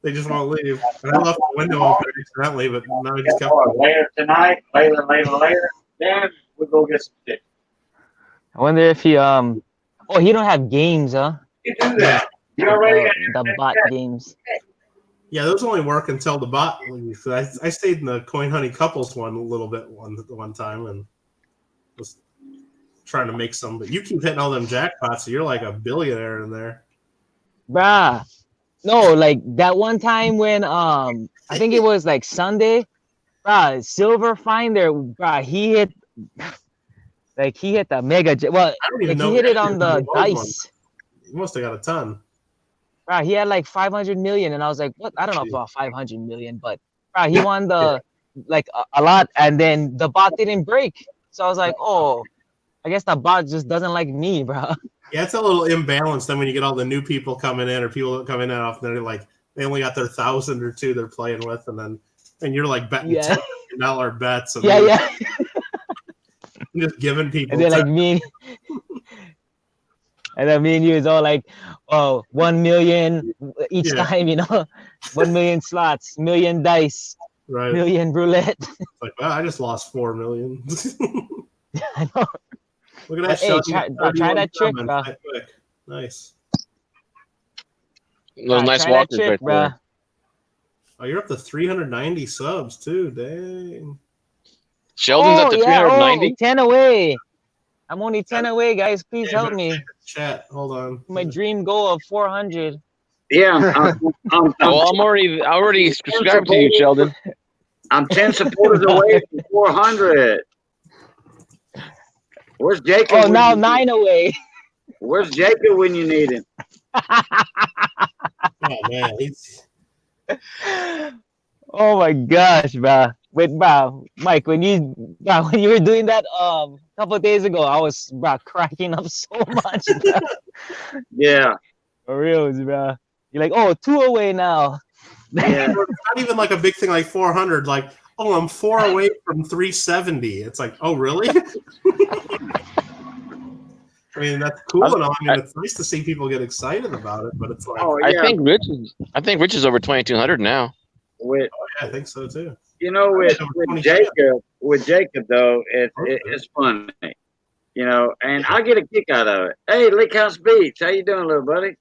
They just won't leave. And I left the window open accidentally, but now he just kept. Later tonight, later. Then we'll go get some sticks. I wonder if he he don't have games, huh? You do that. You already got The bot games. Yeah, those only work until the bot leaves. I stayed in the Coin Honey Couples one a little bit one time and was trying to make some. But you keep hitting all them jackpots, so you're like a billionaire in there. Bruh. No, like that one time when I think it was like Sunday, bruh, Silver Finder, bruh, he hit the mega well, I don't even like know he hit if it on the he won one. dice. He must have got a ton. Bruh, he had like 500 million, and I was like, what? I don't know about 500 million, but bruh, he won the like a lot, and then the bot didn't break. So I was like, oh, I guess the bot just doesn't like me, bruh. Yeah, it's a little imbalanced. Then when you get all the new people coming in or people that come in often, they they only got their 1,000 or 2 they're playing with, and you're like betting Yeah. $10 bets. And Yeah, yeah. just giving people. And then like me, and then me and you is all like, oh, 1 million each Yeah. time, 1 million slots, million dice, right. million roulette. It's like, wow, I just lost 4 million. I know. Look at that But, hey, shot. try that trick, bro. Quick. Nice. Those nice try that walkers trick, right bro. there. Oh, you're up to 390 subs too. Dang. Sheldon's up to 390. 10 away. I'm only 10 away, guys. Please Yeah, help me. Chat. Hold on. My dream goal of 400. Yeah, I'm Oh, I'm already subscribed to you, Sheldon. I'm 10 supporters away from 400. Where's Jacob? Oh, when now you- 9 away. Where's Jacob when you need him? Oh man, he's Oh my gosh, bro. Wait, bro, Mike, when you were doing that a couple of days ago, I was cracking up so much. Bro. Yeah, For reals, bro. You're like, oh, 2 away now. yeah. it's not even like a big thing like 400. Like, oh, I'm 4 away from 370. It's like, oh, really? I mean, that's cool and all. I mean, it's nice to see people get excited about it, but it's like, Oh, I yeah. think Rich is over 2,200 now. With yeah, I think so too. with Jacob though, it's funny, and I get a kick out of it. Hey, Lake House Beach, how you doing, little buddy?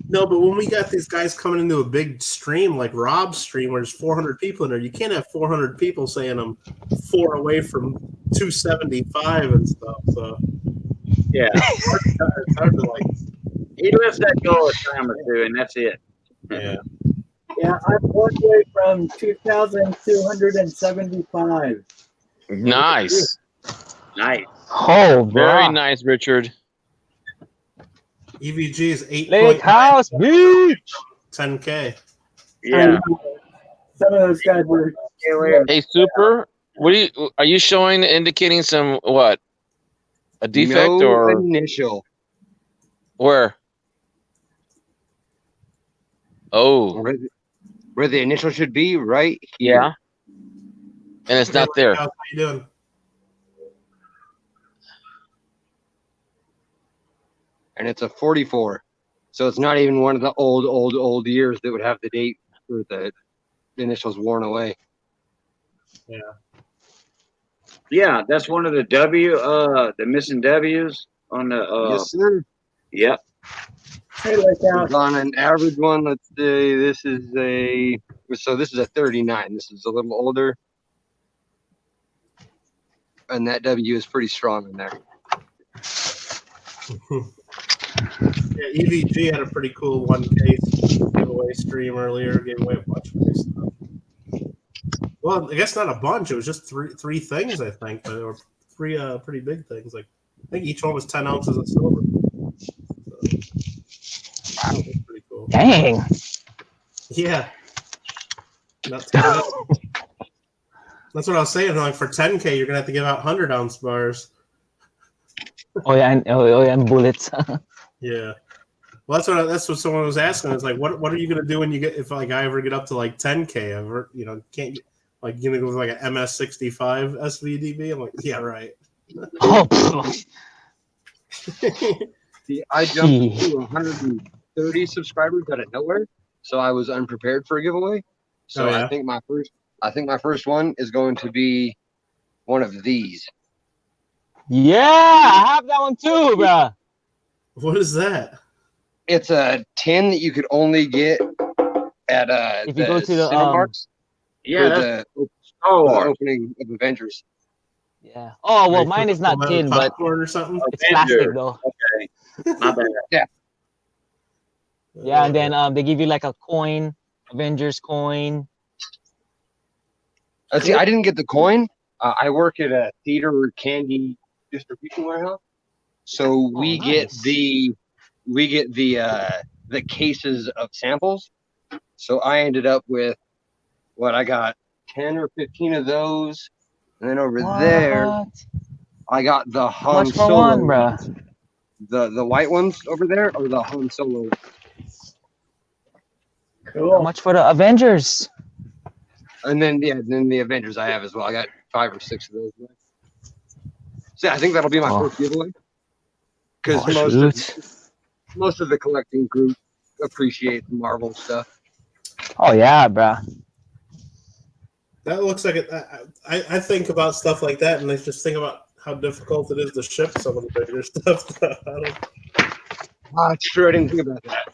No, but when we got these guys coming into a big stream like Rob's stream where there's 400 people in there, you can't have 400 people saying I'm 4 away from 275 and stuff. So Yeah, it's hard to like, he lets that go a time or two, and that's it. yeah. Yeah, I'm 1 away from 2,275. Nice. Nice. Oh, Very bro. nice, Richard. EVG is 8 Lake House Beach. 10K. Yeah. Some of those guys were. Hey, Super, are you showing, indicating some what? A defect no or initial. where? Oh, Where the initial should be, right here. yeah. And it's not there. How you doing? And it's a 44. So it's not even one of the old years that would have the date where the initials worn away. Yeah, that's one of the the missing W's on the. Yes, sir. Yep. Hey, Lake House. On an average one, let's say this is a 39. This is a little older. And that W is pretty strong in there. Yeah, EVG had a pretty cool 1K giveaway stream earlier. Gave away a bunch of nice stuff. Well, I guess not a bunch. It was just three things, I think, but there were 3 pretty big things. Like I think each one was 10 ounces of silver. So, that was pretty cool. Dang. Yeah. That's what I was saying. Like for 10K, you're gonna have to give out 100-ounce bars. Oh yeah, and bullets. Yeah. Well, that's what someone was asking. It's like, what are you gonna do when you get if like I ever get up to like 10K? Ever can't you like gonna go with like an MS65 SVDB? I'm like, yeah, right. Oh, See, I jumped to 130 subscribers out of nowhere, so I was unprepared for a giveaway. So Oh, yeah? I think my first one is going to be one of these. yeah, I have that one too, bro. What is that? It's a tin that you could only get at If you go to the, Cinemarks Yeah. for That's the Star Wars. opening of Avengers. Yeah. Oh well, Like, mine is not tin, but popcorn or something. it's plastic Avenger. though. My bad. Yeah, and then they give you like a coin, Avengers coin. See, I didn't get the coin. I work at a theater candy distribution warehouse, so we get the cases of samples. So I ended up with I got 10 or 15 of those, and then over there What? I got the How Han much for Solo one, bro? ones. The white ones over there are the Han Solo. How Cool. much for the Avengers? And then then the Avengers I have as well. I got 5 or 6 of those. So yeah, I think that'll be my Oh. first giveaway. Because Oh, shoot. most of the collecting group appreciate the Marvel stuff. Oh yeah, bro. That looks like it. I think about stuff like that, and I just think about how difficult it is to ship some of the bigger stuff. It's true. I didn't think about that.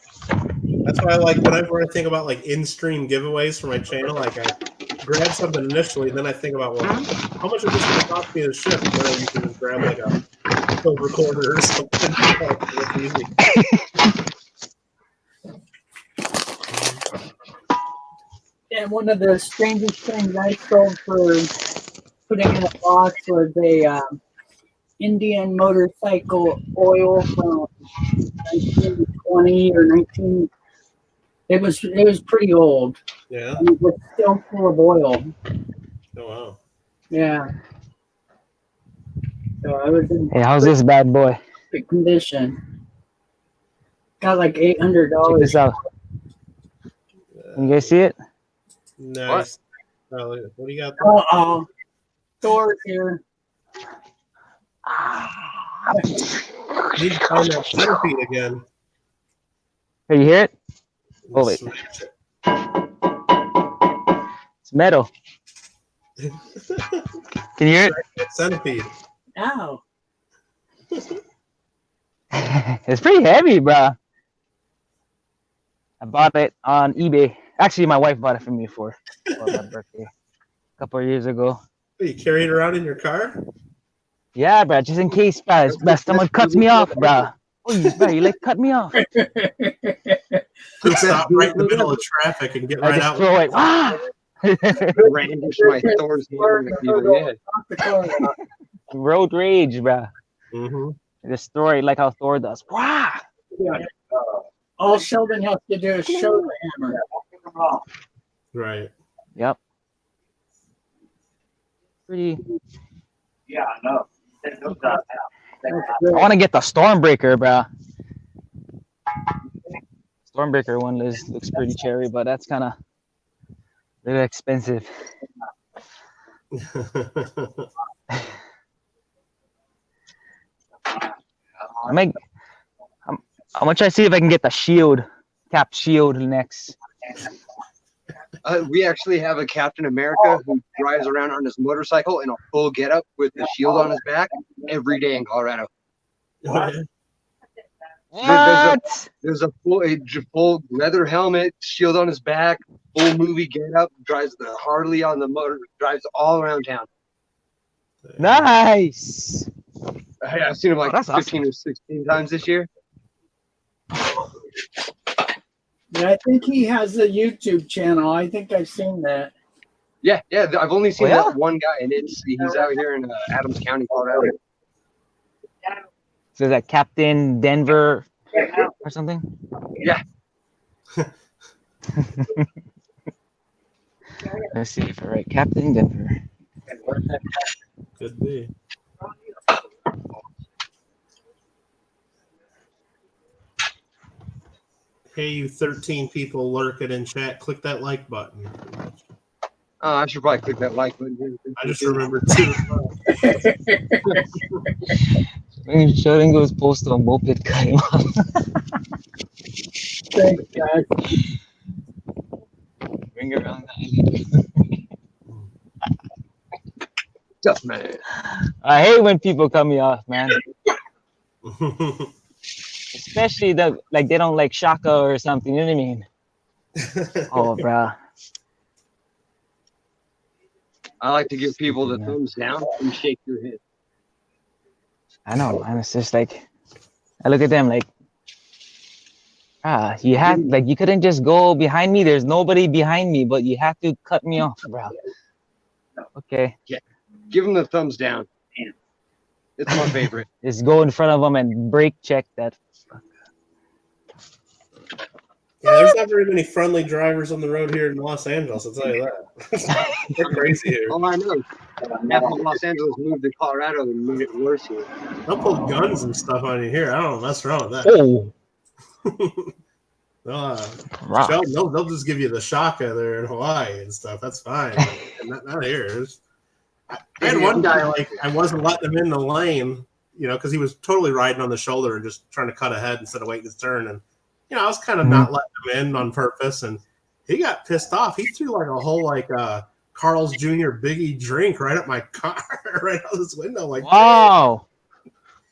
That's why I like whenever I think about like in-stream giveaways for my channel, like I grab something initially, and then I think about, well, how much is this going to cost me to ship? And then you can just grab like a silver recorder or something. It's easy. And one of the strangest things I sold for putting in a box was a Indian motorcycle oil from 1920 or 19. It was pretty old. Yeah. And it was still full of oil. Oh wow. Yeah. So I was in Hey, how's this bad boy? good condition. Got like Check $800. this out. Can you guys see it? Nice. Oh, what do you got? Uh-oh. Thor's here. Need to find that centipede again. Hey, you hear it? Oh, wait. Smash it. It's metal. Can you hear it? Centipede. Ow. It's pretty heavy, bro. I bought it on eBay. Actually, my wife bought it for me for my birthday a couple of years ago. You carry it around in your car? Yeah, bro, just in case, bro, someone cuts me off, bro. Oh, you like cut me off? Just stop right in the middle of traffic and get I right just out. throw it. Ah! Right into my Thor's hand in the head. Road rage, bro. Mm-hmm. Just throw it like how Thor does. Wow. All Sheldon has to do is show the hammer. Right. Yep. Pretty. Yeah, I know. That's I good. want to get the Stormbreaker, bro. Stormbreaker one looks pretty cherry, but that's kind of a little expensive. How much I see if I can get the shield, cap shield next. We actually have a Captain America who drives around on his motorcycle in a full getup with the shield on his back every day in Colorado. What? There's a full leather helmet, shield on his back, full movie getup, drives the Harley on the motor, drives all around town. Nice. I've seen him like that's 15 or 16 times this year. Yeah, I think he has a YouTube channel. I think I've seen that. Yeah, I've only seen yeah? that one guy, and he's out here in Adams County, Colorado. So is that Captain Denver or something? Yeah. Let's see if I write Captain Denver. Could be. Hey, you 13 people lurking in chat, click that like button. I should probably click that like button. I just remembered too. Sheldon goes post on moped cut him off. Thanks, guys. Bring around the island. Tough man. I hate when people cut me off, man. Especially they don't like Shaka or something. You know what I mean? Oh, bro. I like to give people the thumbs down and shake your head. I know, man. It's just like I look at them like, you had you couldn't just go behind me. There's nobody behind me, but you have to cut me off, bro. Okay. Yeah. Give them the thumbs down. It's my favorite. Just go in front of them and brake check that. Yeah, there's not very many friendly drivers on the road here in Los Angeles, I'll tell you that. They're crazy here. Oh, I know. Half of Los Angeles moved to Colorado and made it worse here. They'll pull guns and stuff on you here. I don't know what's wrong with that. Oh, Rock. Sheldon, they'll just give you the shaka there in Hawaii and stuff. That's fine. But not here. I had one guy, like, I wasn't letting him in the lane, because he was totally riding on the shoulder and just trying to cut ahead instead of waiting his turn. And, I was kind of not letting him in on purpose. And he got pissed off. He threw like a whole, Carl's Jr. Biggie drink right up my car, right out this window. Like, Wow.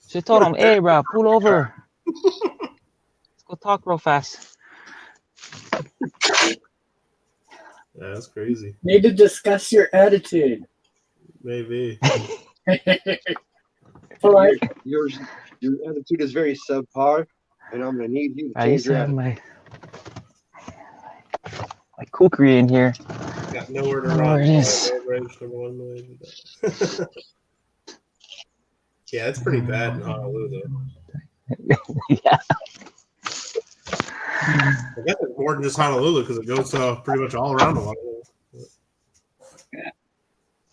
She told him, hey, bro, pull over. Let's go talk real fast. Yeah, that's crazy. Need to discuss your attitude. Maybe. Polite. Your attitude is very subpar, and I'm gonna need you to I used change to your have attitude. my cookery in here. Got nowhere to Oh, run. it is. Range number 1 million. Yeah, it's pretty bad in Honolulu. Yeah. I guess it's more than just Honolulu because it goes pretty much all around the world.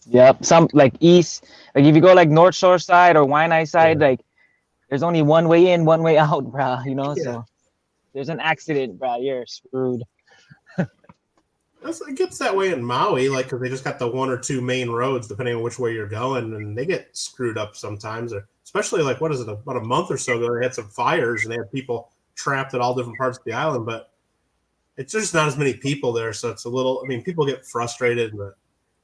Yep. Some like east, like if you go like North Shore side or Waianae side, like there's only one way in, one way out, bro. So there's an accident, bro. You're screwed. It gets that way in Maui, because they just got the 1 or 2 main roads, depending on which way you're going, and they get screwed up sometimes. Or especially about a month or so ago, they had some fires and they had people trapped at all different parts of the island, but it's just not as many people there, so it's a little. People get frustrated, but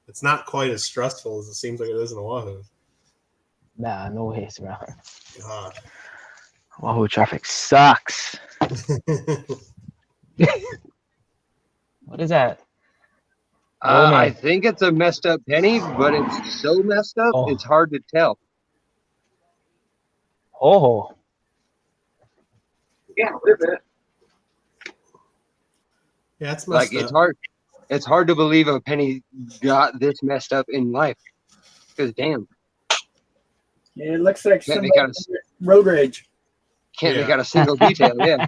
it's not quite as stressful as it seems like it is in Oahu. Nah, no ways, bro. God. Wahoo traffic sucks. What is that? Oh, I man. think it's a messed up penny, but it's so messed up, Oh. it's hard to tell. Oh, Yeah, live it. Yeah, it's messed Like, up. it's hard to believe a penny got this messed up in life. Because damn, Yeah, it looks like Yeah, they somebody got road rage. can't Yeah. make out a single detail. Yeah,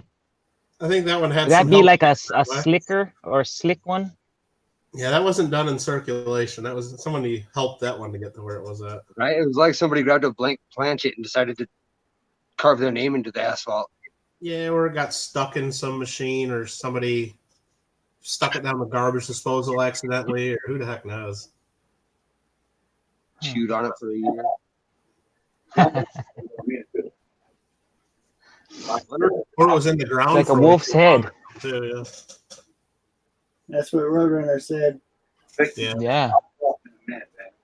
I think that one had would that some be help. like a slicker or slick one? Yeah, that wasn't done in circulation. That was somebody helped that one to get to where it was at. right. It was like somebody grabbed a blank planchette and decided to carve their name into the asphalt. Yeah, or it got stuck in some machine, or somebody stuck it down the garbage disposal accidentally, or who the heck knows. Chewed on it for a year. Or it was in the ground. Like a for wolf's head. Too, yeah. That's what Roadrunner said. Yeah. Yeah.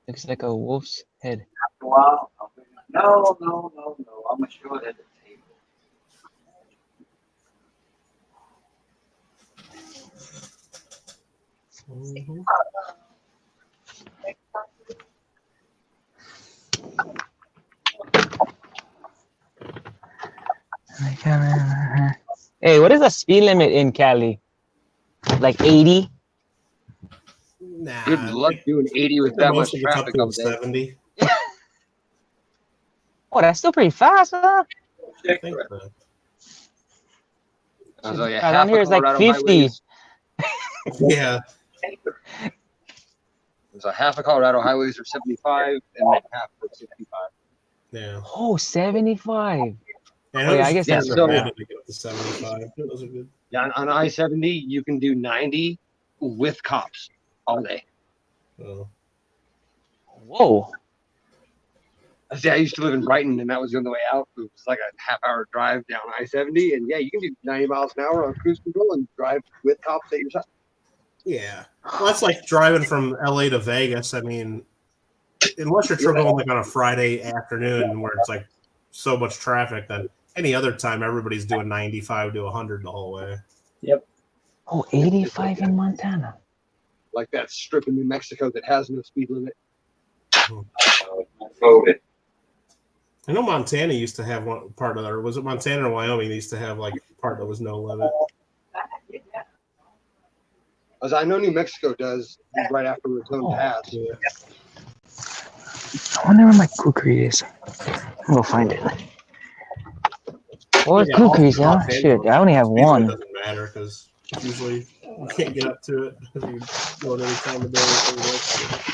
Looks like a wolf's head. Wow. No. I'm gonna show it at the table. Mhm. Hey, what is the speed limit in Cali? Like 80? Nah. Good luck doing 80 with that much Most of it's up traffic to all day. 70. Oh, that's still pretty fast, huh? I think so. I was like, Around half here of it's like Colorado 50. highways. Yeah. There's a half of Colorado highways are 75, and then half are 65. Yeah. Oh, 75. And Oh, yeah, I guess that's- bad to get up to 75. Those are good. Yeah, on I-70, you can do 90 with cops all day. Oh. Whoa. See, I used to live in Brighton, and that was the only way out. It was like a half-hour drive down I-70, and yeah, you can do 90 miles an hour on cruise control and drive with cops at your side. Yeah. Well, that's like driving from LA to Vegas. Unless you're going like on a Friday afternoon where it's like so much traffic, then any other time everybody's doing 95 to 100 the whole way. Oh, 85 in Montana. Like that strip in New Mexico that has no speed limit. I know Montana used to have one part of that, or was it Montana or Wyoming? They used to have like part that was no limit. As I know New Mexico does right after Raton Pass. Yeah. I wonder where my cookery is. I'm gonna find it. What Yeah, cookies, also huh? Los Shit, Angeles. I only have Speed limit one. doesn't matter because usually you can't get up to it if you go at any time of day.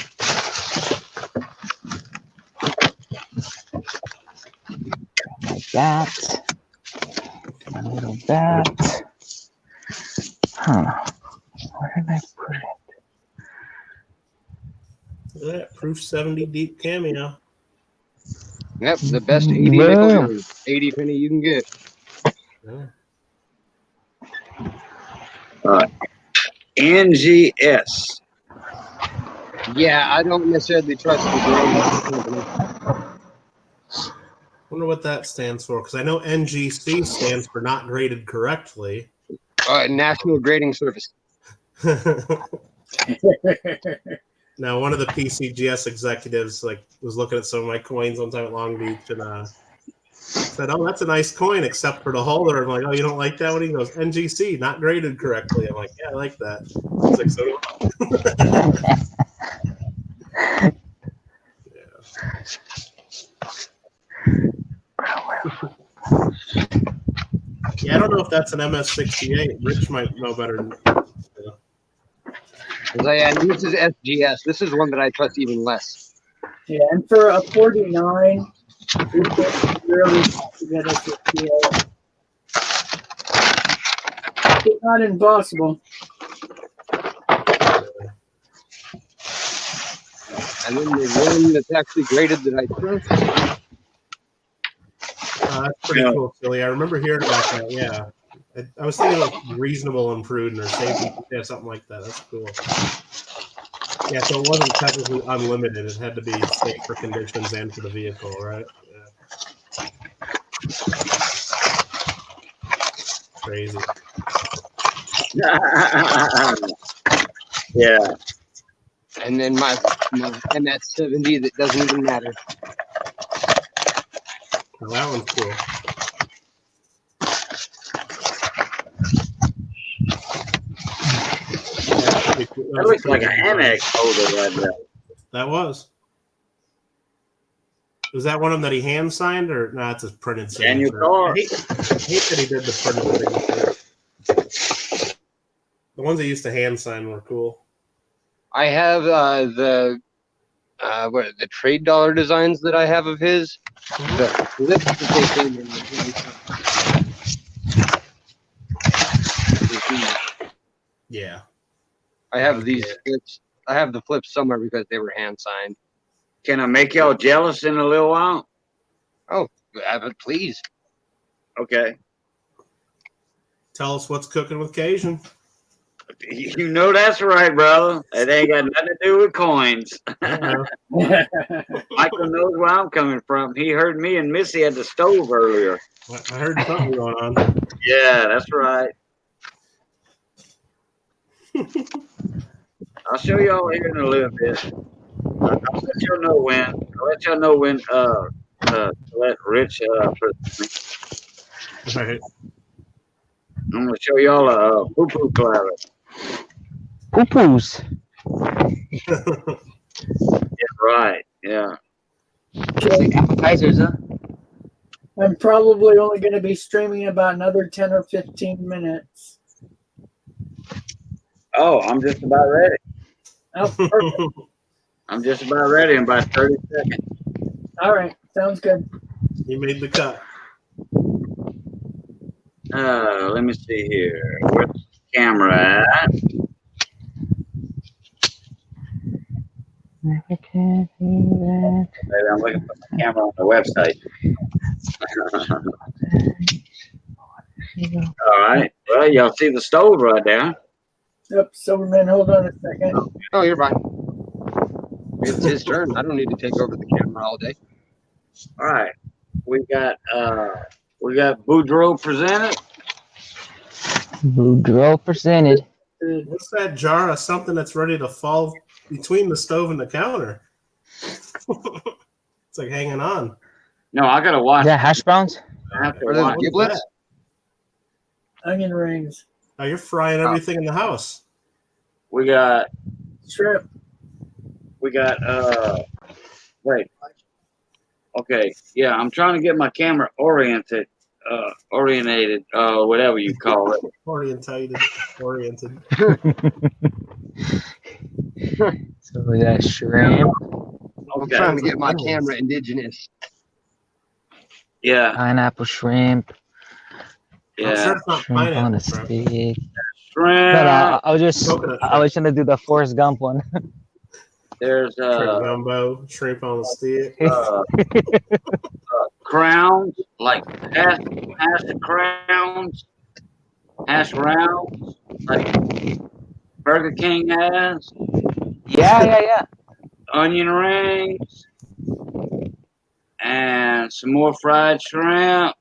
Like that. A little that. Huh. Where did I put it? Look at that proof 70 deep cameo. Yep, the best 80 nickel Boom. yarn, 80 penny you can get. Yeah. NGS. Yeah, I don't necessarily trust the grading company. Wonder what that stands for, because I know NGC stands for not graded correctly. National Grading Service. Now, one of the PCGS executives was looking at some of my coins one time at Long Beach and said, "Oh, that's a nice coin, except for the holder." I'm like, "Oh, you don't like that one?" He goes, "NGC, not graded correctly." I'm like, "Yeah, I like that." He's like, "So do I." Yeah, I don't know if that's an MS68. Rich might know better. This is SGS. This is one that I trust even less. Yeah, and for a 49, we could really have to get us a PO. It's not impossible. And then the one that's actually graded that I trust. That's pretty cool, Silly. I remember hearing about that. Yeah, I was thinking of reasonable and prudent or safety, yeah, something like that. That's cool. Yeah, so it wasn't technically unlimited. It had to be safe for conditions and for the vehicle, right? Yeah. Crazy. Yeah. And then my MS70 that doesn't even matter. Well, that one's cool. Yeah, cool. That looks like a Amex holder right there. That was. Was that one of them that he hand signed, or no? It's a printed signature. Daniel Carr. I hate that he did the printed signature. The ones that used to hand sign were cool. I have the trade dollar designs that I have of his. The flips that they came in with. Yeah. I have these flips. I have the flips somewhere because they were hand signed. Can I make y'all jealous in a little while? Oh, please. Okay. Tell us what's cooking with Cajun. You know that's right, brother. It ain't got nothing to do with coins. Uh-oh. Michael knows where I'm coming from. He heard me and Missy at the stove earlier. I heard something going on. Yeah, that's right. I'll show y'all here in a little bit. I'll let y'all know when. I'll let y'all know when. Let Rich. Right. I'm gonna show y'all a poo-poo platter. Poo-poos. Yeah, right. Yeah. Like appetizers, huh? I'm probably only going to be streaming about another 10 or 15 minutes. Oh, I'm just about ready. Oh, perfect. I'm just about ready in about 30 seconds. All right. Sounds good. You made the cut. Let me see here. Where's the camera at? I can't do that. Maybe I'm looking for the camera on the website. All right. Well, y'all see the stove right there. Yep, Silverman, hold on a second. Oh, you're fine. It's his turn. I don't need to take over the camera all day. All right. We got Boudreaux presented. Boudreaux presented. What's that jar of something that's ready to fall between the stove and the counter? It's like hanging on. No, I gotta watch. Is that hash browns? I have to Are those watch. giblets? Onion rings. Oh, you're frying everything in the house. We got. Shrimp. We got. Wait. Okay. Yeah, I'm trying to get my camera oriented, whatever you call it. Oriented. So we got shrimp, I'm Okay. trying to get my camera indigenous. Yeah. pineapple shrimp, I'm Yeah. sure it's not shrimp on a pineapple. stick. shrimp. I was just Coconut I was trying to do the Forrest Gump one. There's Shrimp gumbo, shrimp on the stick. crowns, like hash crowns, hash rounds, like Burger King has, Yeah. onion rings, and some more fried shrimp.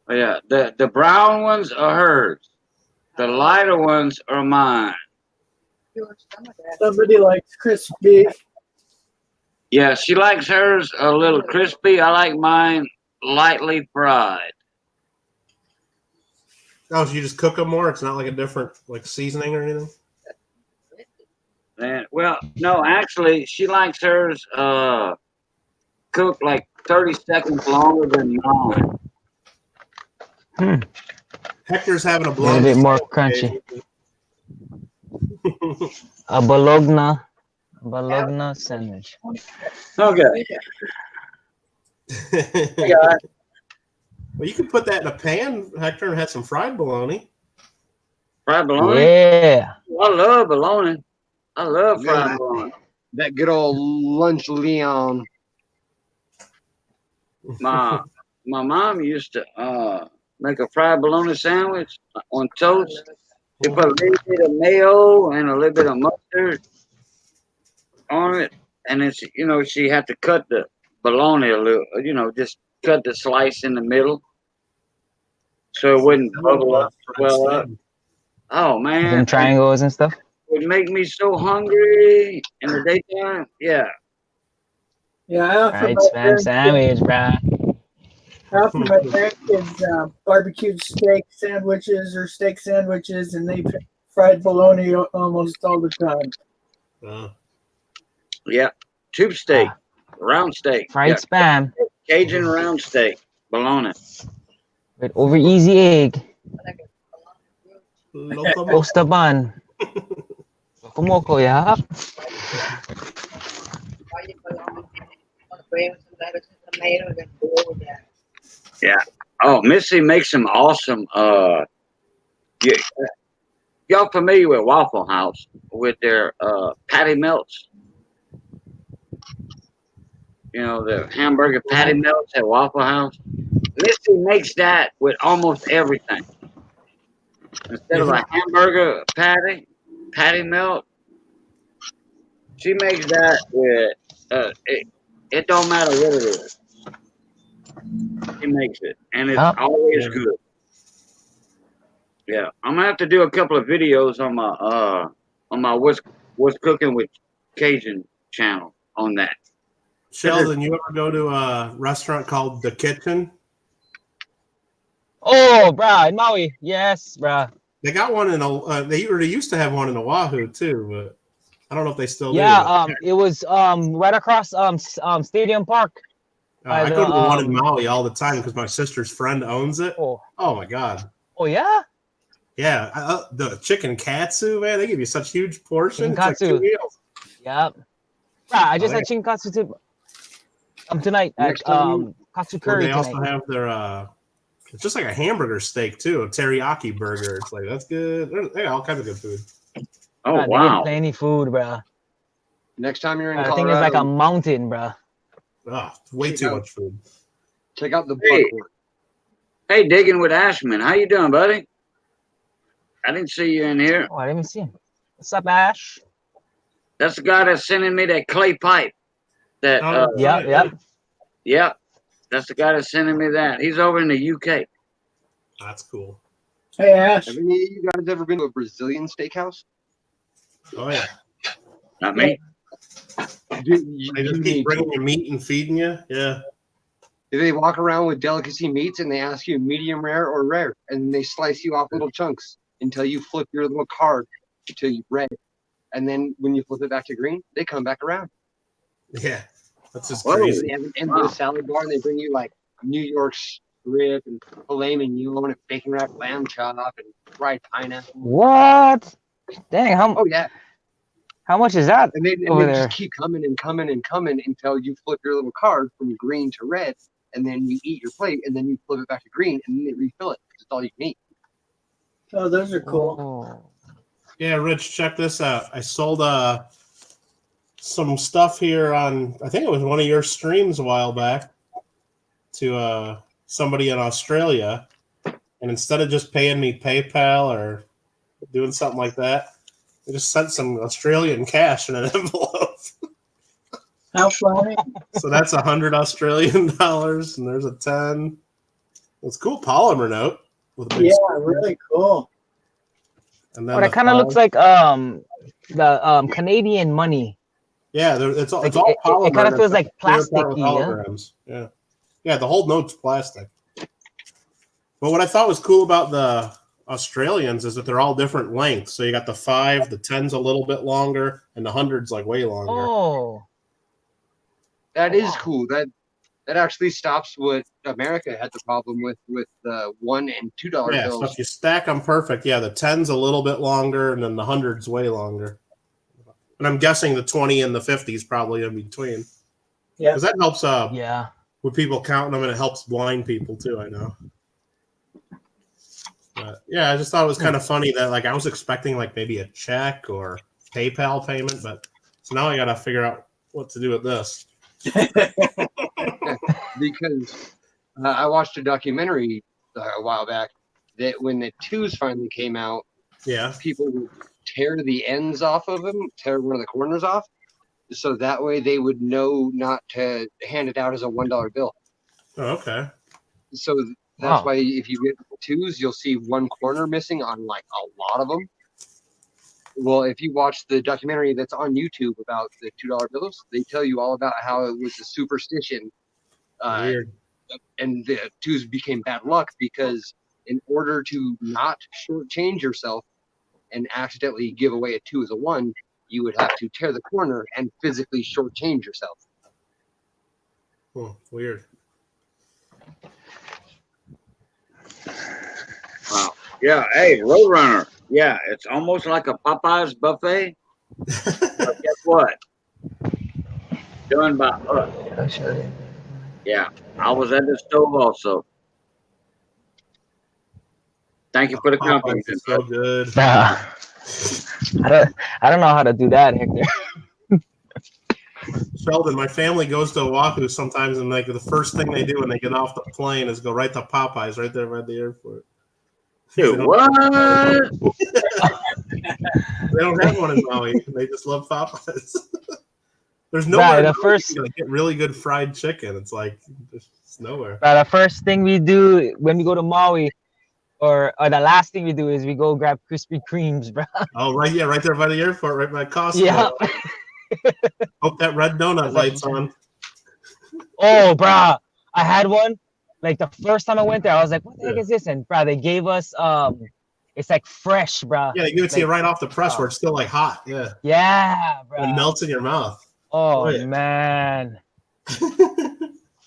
Oh, yeah, the brown ones are hers. The lighter ones are mine. Somebody likes crispy. Yeah, she likes hers a little crispy. I like mine lightly fried. Oh, so you just cook them more? It's not like a different like seasoning or anything? And well, no, actually, she likes hers cooked like 30 seconds longer than mine. Hector's having a A blood. little bit more crunchy. A bologna sandwich. Okay. Well, you could put that in a pan, Hector, and have some fried bologna. Fried bologna? Yeah. I love bologna. I love fried bologna. That good old lunch Leon. My mom used to make a fried bologna sandwich on toast. She put a little bit of mayo and a little bit of mustard on it, and then she had to cut the bologna a little, just cut the slice in the middle so it wouldn't bubble up, swell up. Oh man, Some triangles and stuff. it would make me so hungry in the daytime. Yeah. Yeah, I offer Fried my spam sandwich, bruh. my grandkids barbecued steak sandwiches or steak sandwiches, and they fried bologna almost all the time. Yeah. Tube steak, round steak. Fried spam Cajun round steak, bologna. with over easy egg. Loco Toast bun. Kumoko, yeah. Yeah. Oh, Missy makes some awesome. Y'all familiar with Waffle House with their patty melts? The hamburger patty melts at Waffle House. Missy makes that with almost everything. Instead of a hamburger patty melt, she makes that with it don't matter what it is. She makes it, and it's always good. Yeah, I'm gonna have to do a couple of videos on my what's cooking with Cajun channel on that. Sheldon, you ever go to a restaurant called The Kitchen? Oh, bruh, in Maui. Yes, bruh. They got one in they used to have one in Oahu too, but I don't know if they still do. Yeah, it was right across Stadium Park. I go to the one in Maui all the time because my sister's friend owns it. Oh my god. Oh yeah. Yeah, the chicken katsu, man, they give you such huge portions. Chicken katsu. Yep. I just had chicken katsu tonight at katsu curry. They also have their it's just like a hamburger steak too, a teriyaki burger. It's like that's good. They got all kinds of good food. Oh God, wow! They get plenty food, bruh. Next time you're in I Colorado, think it's like a mountain, bruh. Oh, way too much food. Check out the Hey. Buckhorn. Hey, Digging with Ashman, how you doing, buddy? I didn't see you in here. Oh, I didn't even see him. What's up, Ash? That's the guy that's sending me that clay pipe. That Yep. That's the guy that's sending me that. He's over in the UK. That's cool. Hey, Ash. Have any of you guys ever been to a Brazilian steakhouse? Oh yeah. Not me. They just keep bringing you meat and feeding you. Yeah. They walk around with delicacy meats and they ask you medium rare or rare, and they slice you off little chunks until you flip your little card until you red, and then when you flip it back to green, they come back around. Yeah. That's just Whoa. crazy. They have an endless salad bar, and they bring you like New York strip and filet mignon and bacon wrapped lamb chop and fried pineapple. What? Dang, Oh yeah, how much is that? and they over there? just keep coming and coming and coming until you flip your little card from green to red, and then you eat your plate, and then you flip it back to green, and then they refill it. It's all you can eat. Oh, those are cool. Oh. Yeah, Rich, check this out. I sold some stuff here on, I think it was one of your streams a while back, to somebody in Australia. And instead of just paying me PayPal or doing something like that, they just sent some Australian cash in an envelope. How funny. So that's 100 Australian dollars, and there's a 10. It's a cool polymer note with a big Yeah, really cool. And then Oh, that the kind of 5. looks like the Canadian money. Yeah, it's all Like, polymer. it kind of and feels it's like a clear part with plasticky, yeah? holograms. Yeah, yeah. The whole note's plastic. But what I thought was cool about the Australians is that they're all different lengths. So you got the 5, the 10's a little bit longer, and the 100's like way longer. Oh, That is Wow. cool. That actually stops what America had the problem with the $1 and $2 Yeah, bills. so if you stack them perfect, yeah, the 10's a little bit longer, and then the 100's way longer. And I'm guessing the 20 and the 50's probably in between. Yeah. Because that helps yeah. with people counting them, and it helps blind people too, I know. But yeah, I just thought it was kind of funny that like I was expecting like maybe a check or PayPal payment, but so now I got to figure out what to do with this. Because I watched a documentary a while back that when the 2s finally came out, Yeah. people would tear the ends off of them, tear one of the corners off, so that way they would know not to hand it out as a $1 bill. Oh, okay. So that's Wow. why if you get 2s, you'll see one corner missing on like a lot of them. Well, if you watch the documentary that's on YouTube about the $2 bills, they tell you all about how it was a superstition, Weird. and the 2s became bad luck because in order to not shortchange yourself and accidentally give away a 2 as a 1, you would have to tear the corner and physically shortchange yourself. Weird. Wow. Yeah. Hey, Roadrunner. Yeah, it's almost like a Popeyes buffet. But guess what? Done by us. Yeah, I was at the stove also. Thank you for the compliment. Popeyes is so good. I don't know how to do that, Hector. Sheldon, my family goes to Oahu sometimes, and like the first thing they do when they get off the plane is go right to Popeyes right there by the airport. Dude, what? They don't have one in Maui. They just love Popeyes. There's Right, nowhere the in Maui first- you can get really good fried chicken. It's like it's nowhere. The first thing we do when we go to Maui, or the last thing we do is we go grab Krispy Kremes, bro. Oh, right, yeah, right there by the airport, right by Costco. Yeah. Hope that red donut That's like- light's on. Oh, bro, I had one. Like the first time I went there, I was like, "What the heck is this?" And bro, they gave us it's like fresh, bro. Yeah, they give it to you Like- right off the press where it's still like hot. Yeah, Yeah, bro. it melts in your mouth. Oh yeah. man,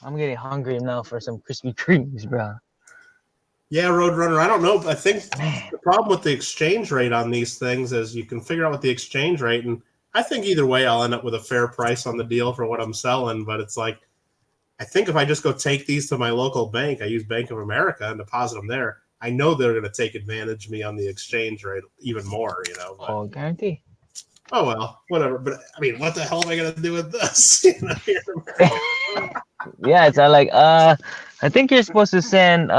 I'm getting hungry now for some Krispy Kremes, bro. Yeah, Roadrunner. I don't know. I think Man. the problem with the exchange rate on these things is you can figure out what the exchange rate, and I think either way I'll end up with a fair price on the deal for what I'm selling. But it's like, I think if I just go take these to my local bank, I use Bank of America and deposit them there, I know they're going to take advantage of me on the exchange rate even more, you know. But, Oh, guarantee. oh, well, whatever. But I mean, what the hell am I going to do with this? You know, here in America? Yeah, it's like I think you're supposed to send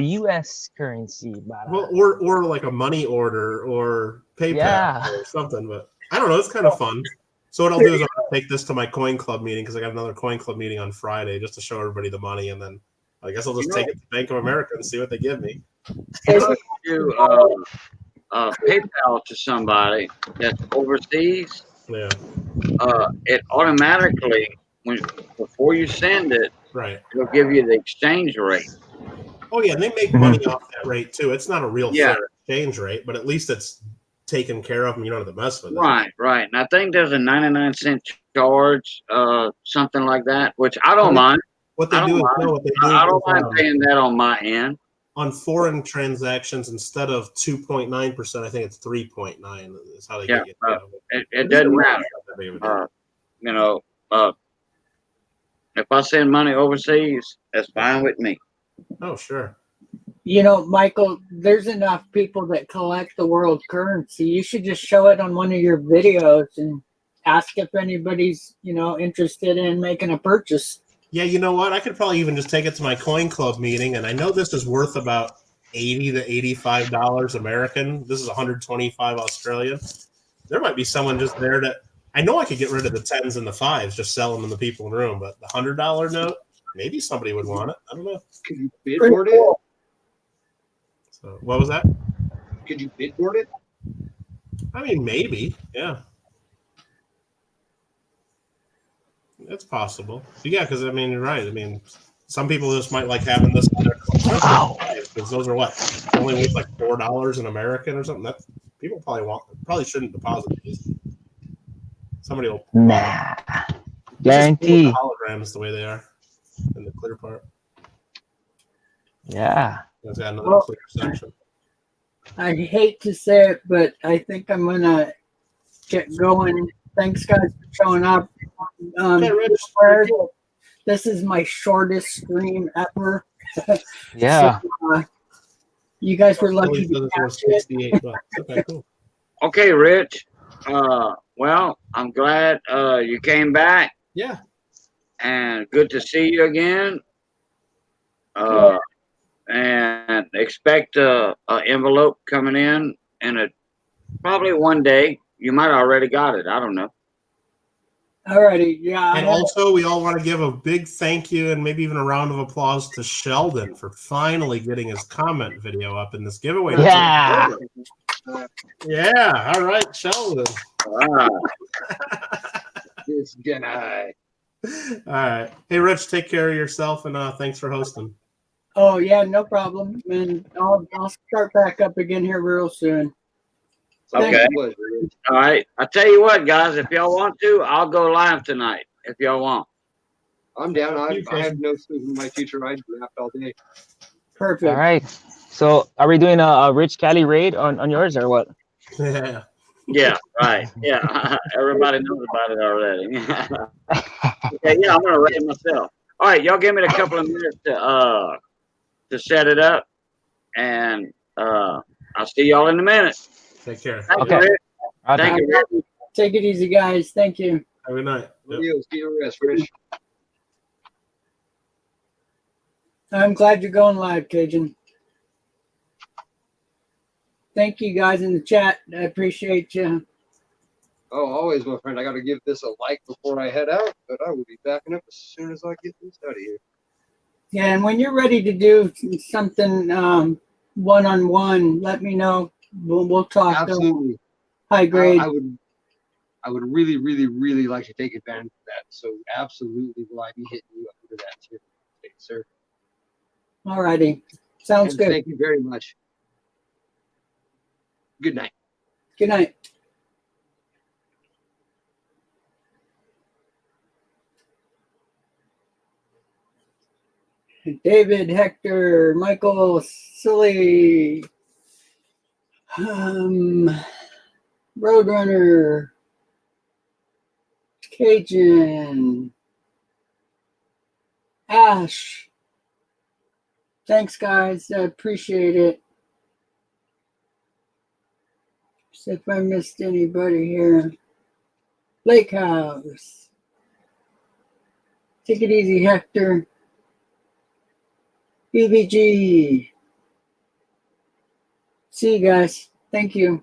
U.S. currency, but Well, or like a money order or PayPal Yeah. or something. But I don't know. It's kind of fun. So what I'll do is I'll take this to my coin club meeting because I got another coin club meeting on Friday just to show everybody the money, and then I guess I'll just take it to Bank of America and see what they give me. If you PayPal to somebody that's overseas, Yeah, it automatically, before you send it, right. it'll give you the exchange rate. Oh yeah, and they make money off that rate too. It's not a real Yeah. fair exchange rate, but at least it's taken care of, and you don't have to mess with it. Right, right. And I think there's a 99-cent charge, something like that, which I don't mind. What they I do don't is mind. no, what they do I don't is, mind paying that on my end. on foreign transactions instead of 2.9%, I think it's 3.9 is how they Yeah, get you. It doesn't matter. That big of a deal. You know, If I send money overseas, that's fine with me. Oh, sure. You know, Michael, there's enough people that collect the world currency. You should just show it on one of your videos and ask if anybody's, interested in making a purchase. Yeah, you know what? I could probably even just take it to my coin club meeting, and I know this is worth about $80 to $85 American. This is 125 Australian. There might be someone just there to. I know I could get rid of the 10s and the 5s, just sell them to the people in the room, but the $100 note, maybe somebody would want it. I don't know. Could you bid Pretty board it? cool. So, what was that? Could you bid board it? I mean, maybe. Yeah. It's possible. Yeah, because, I mean, you're right. I mean, some people just might like having this in their because those are what? Only worth like $4 in American or something. That people probably shouldn't deposit these. Somebody will. Nah. It's just cool with Guarantee. the holograms the way they are in the clear part. Yeah. It's got another Well, clear section. I hate to say it, but I think I'm going to get going. Thanks, guys, for showing up. Okay, Rich. This is my shortest stream ever. Yeah. So, you guys were lucky Billy to says it's worth catch it. $68. Okay, cool. Okay, Rich. Well, I'm glad you came back, Yeah. and good to see you again. And expect a envelope coming in probably one day. You might already got it. I don't know. Alrighty, yeah. And also, we all want to give a big thank you and maybe even a round of applause to Sheldon for finally getting his comment video up in this giveaway. Yeah. Yeah. All right, Sheldon. This guy. All right. Hey, Rich, take care of yourself, and thanks for hosting. Oh yeah, no problem. And I'll start back up again here real soon. Okay. All right. I tell you what, guys, if y'all want to, I'll go live tonight if y'all want. I'm down. I have no sleep in my future. I draft all day. Perfect. All right. So are we doing a Rich Cali raid on yours or what? Yeah. Yeah, right. Yeah. Everybody knows about it already. Okay, yeah, I'm gonna rate myself. All right, y'all give me a couple of minutes to set it up, and I'll see y'all in a minute. Take care. Thank Okay. you, Rick. Okay. Thank you, Rick. Take it easy, guys. Thank you. Have a good night. Yep. Adios. Get your rest, Rich. I'm glad you're going live, Cajun. Thank you guys in the chat. I appreciate you. Oh, always, my friend. I got to give this a like before I head out, but I will be backing up as soon as I get this out of here. Yeah, and when you're ready to do something one-on-one, let me know. We'll talk. Absolutely. High grade. I would really, really, really like to take advantage of that. So absolutely will I be hitting you up for that too. Thank you, sir. Alrighty. Sounds And good. Thank you very much. Good night. Good night. David, Hector, Michael, Silly, Roadrunner, Cajun, Ash. Thanks, guys. I appreciate it. See if I missed anybody here. Lake House. Take it easy, Hector. BBG. See you guys. Thank you.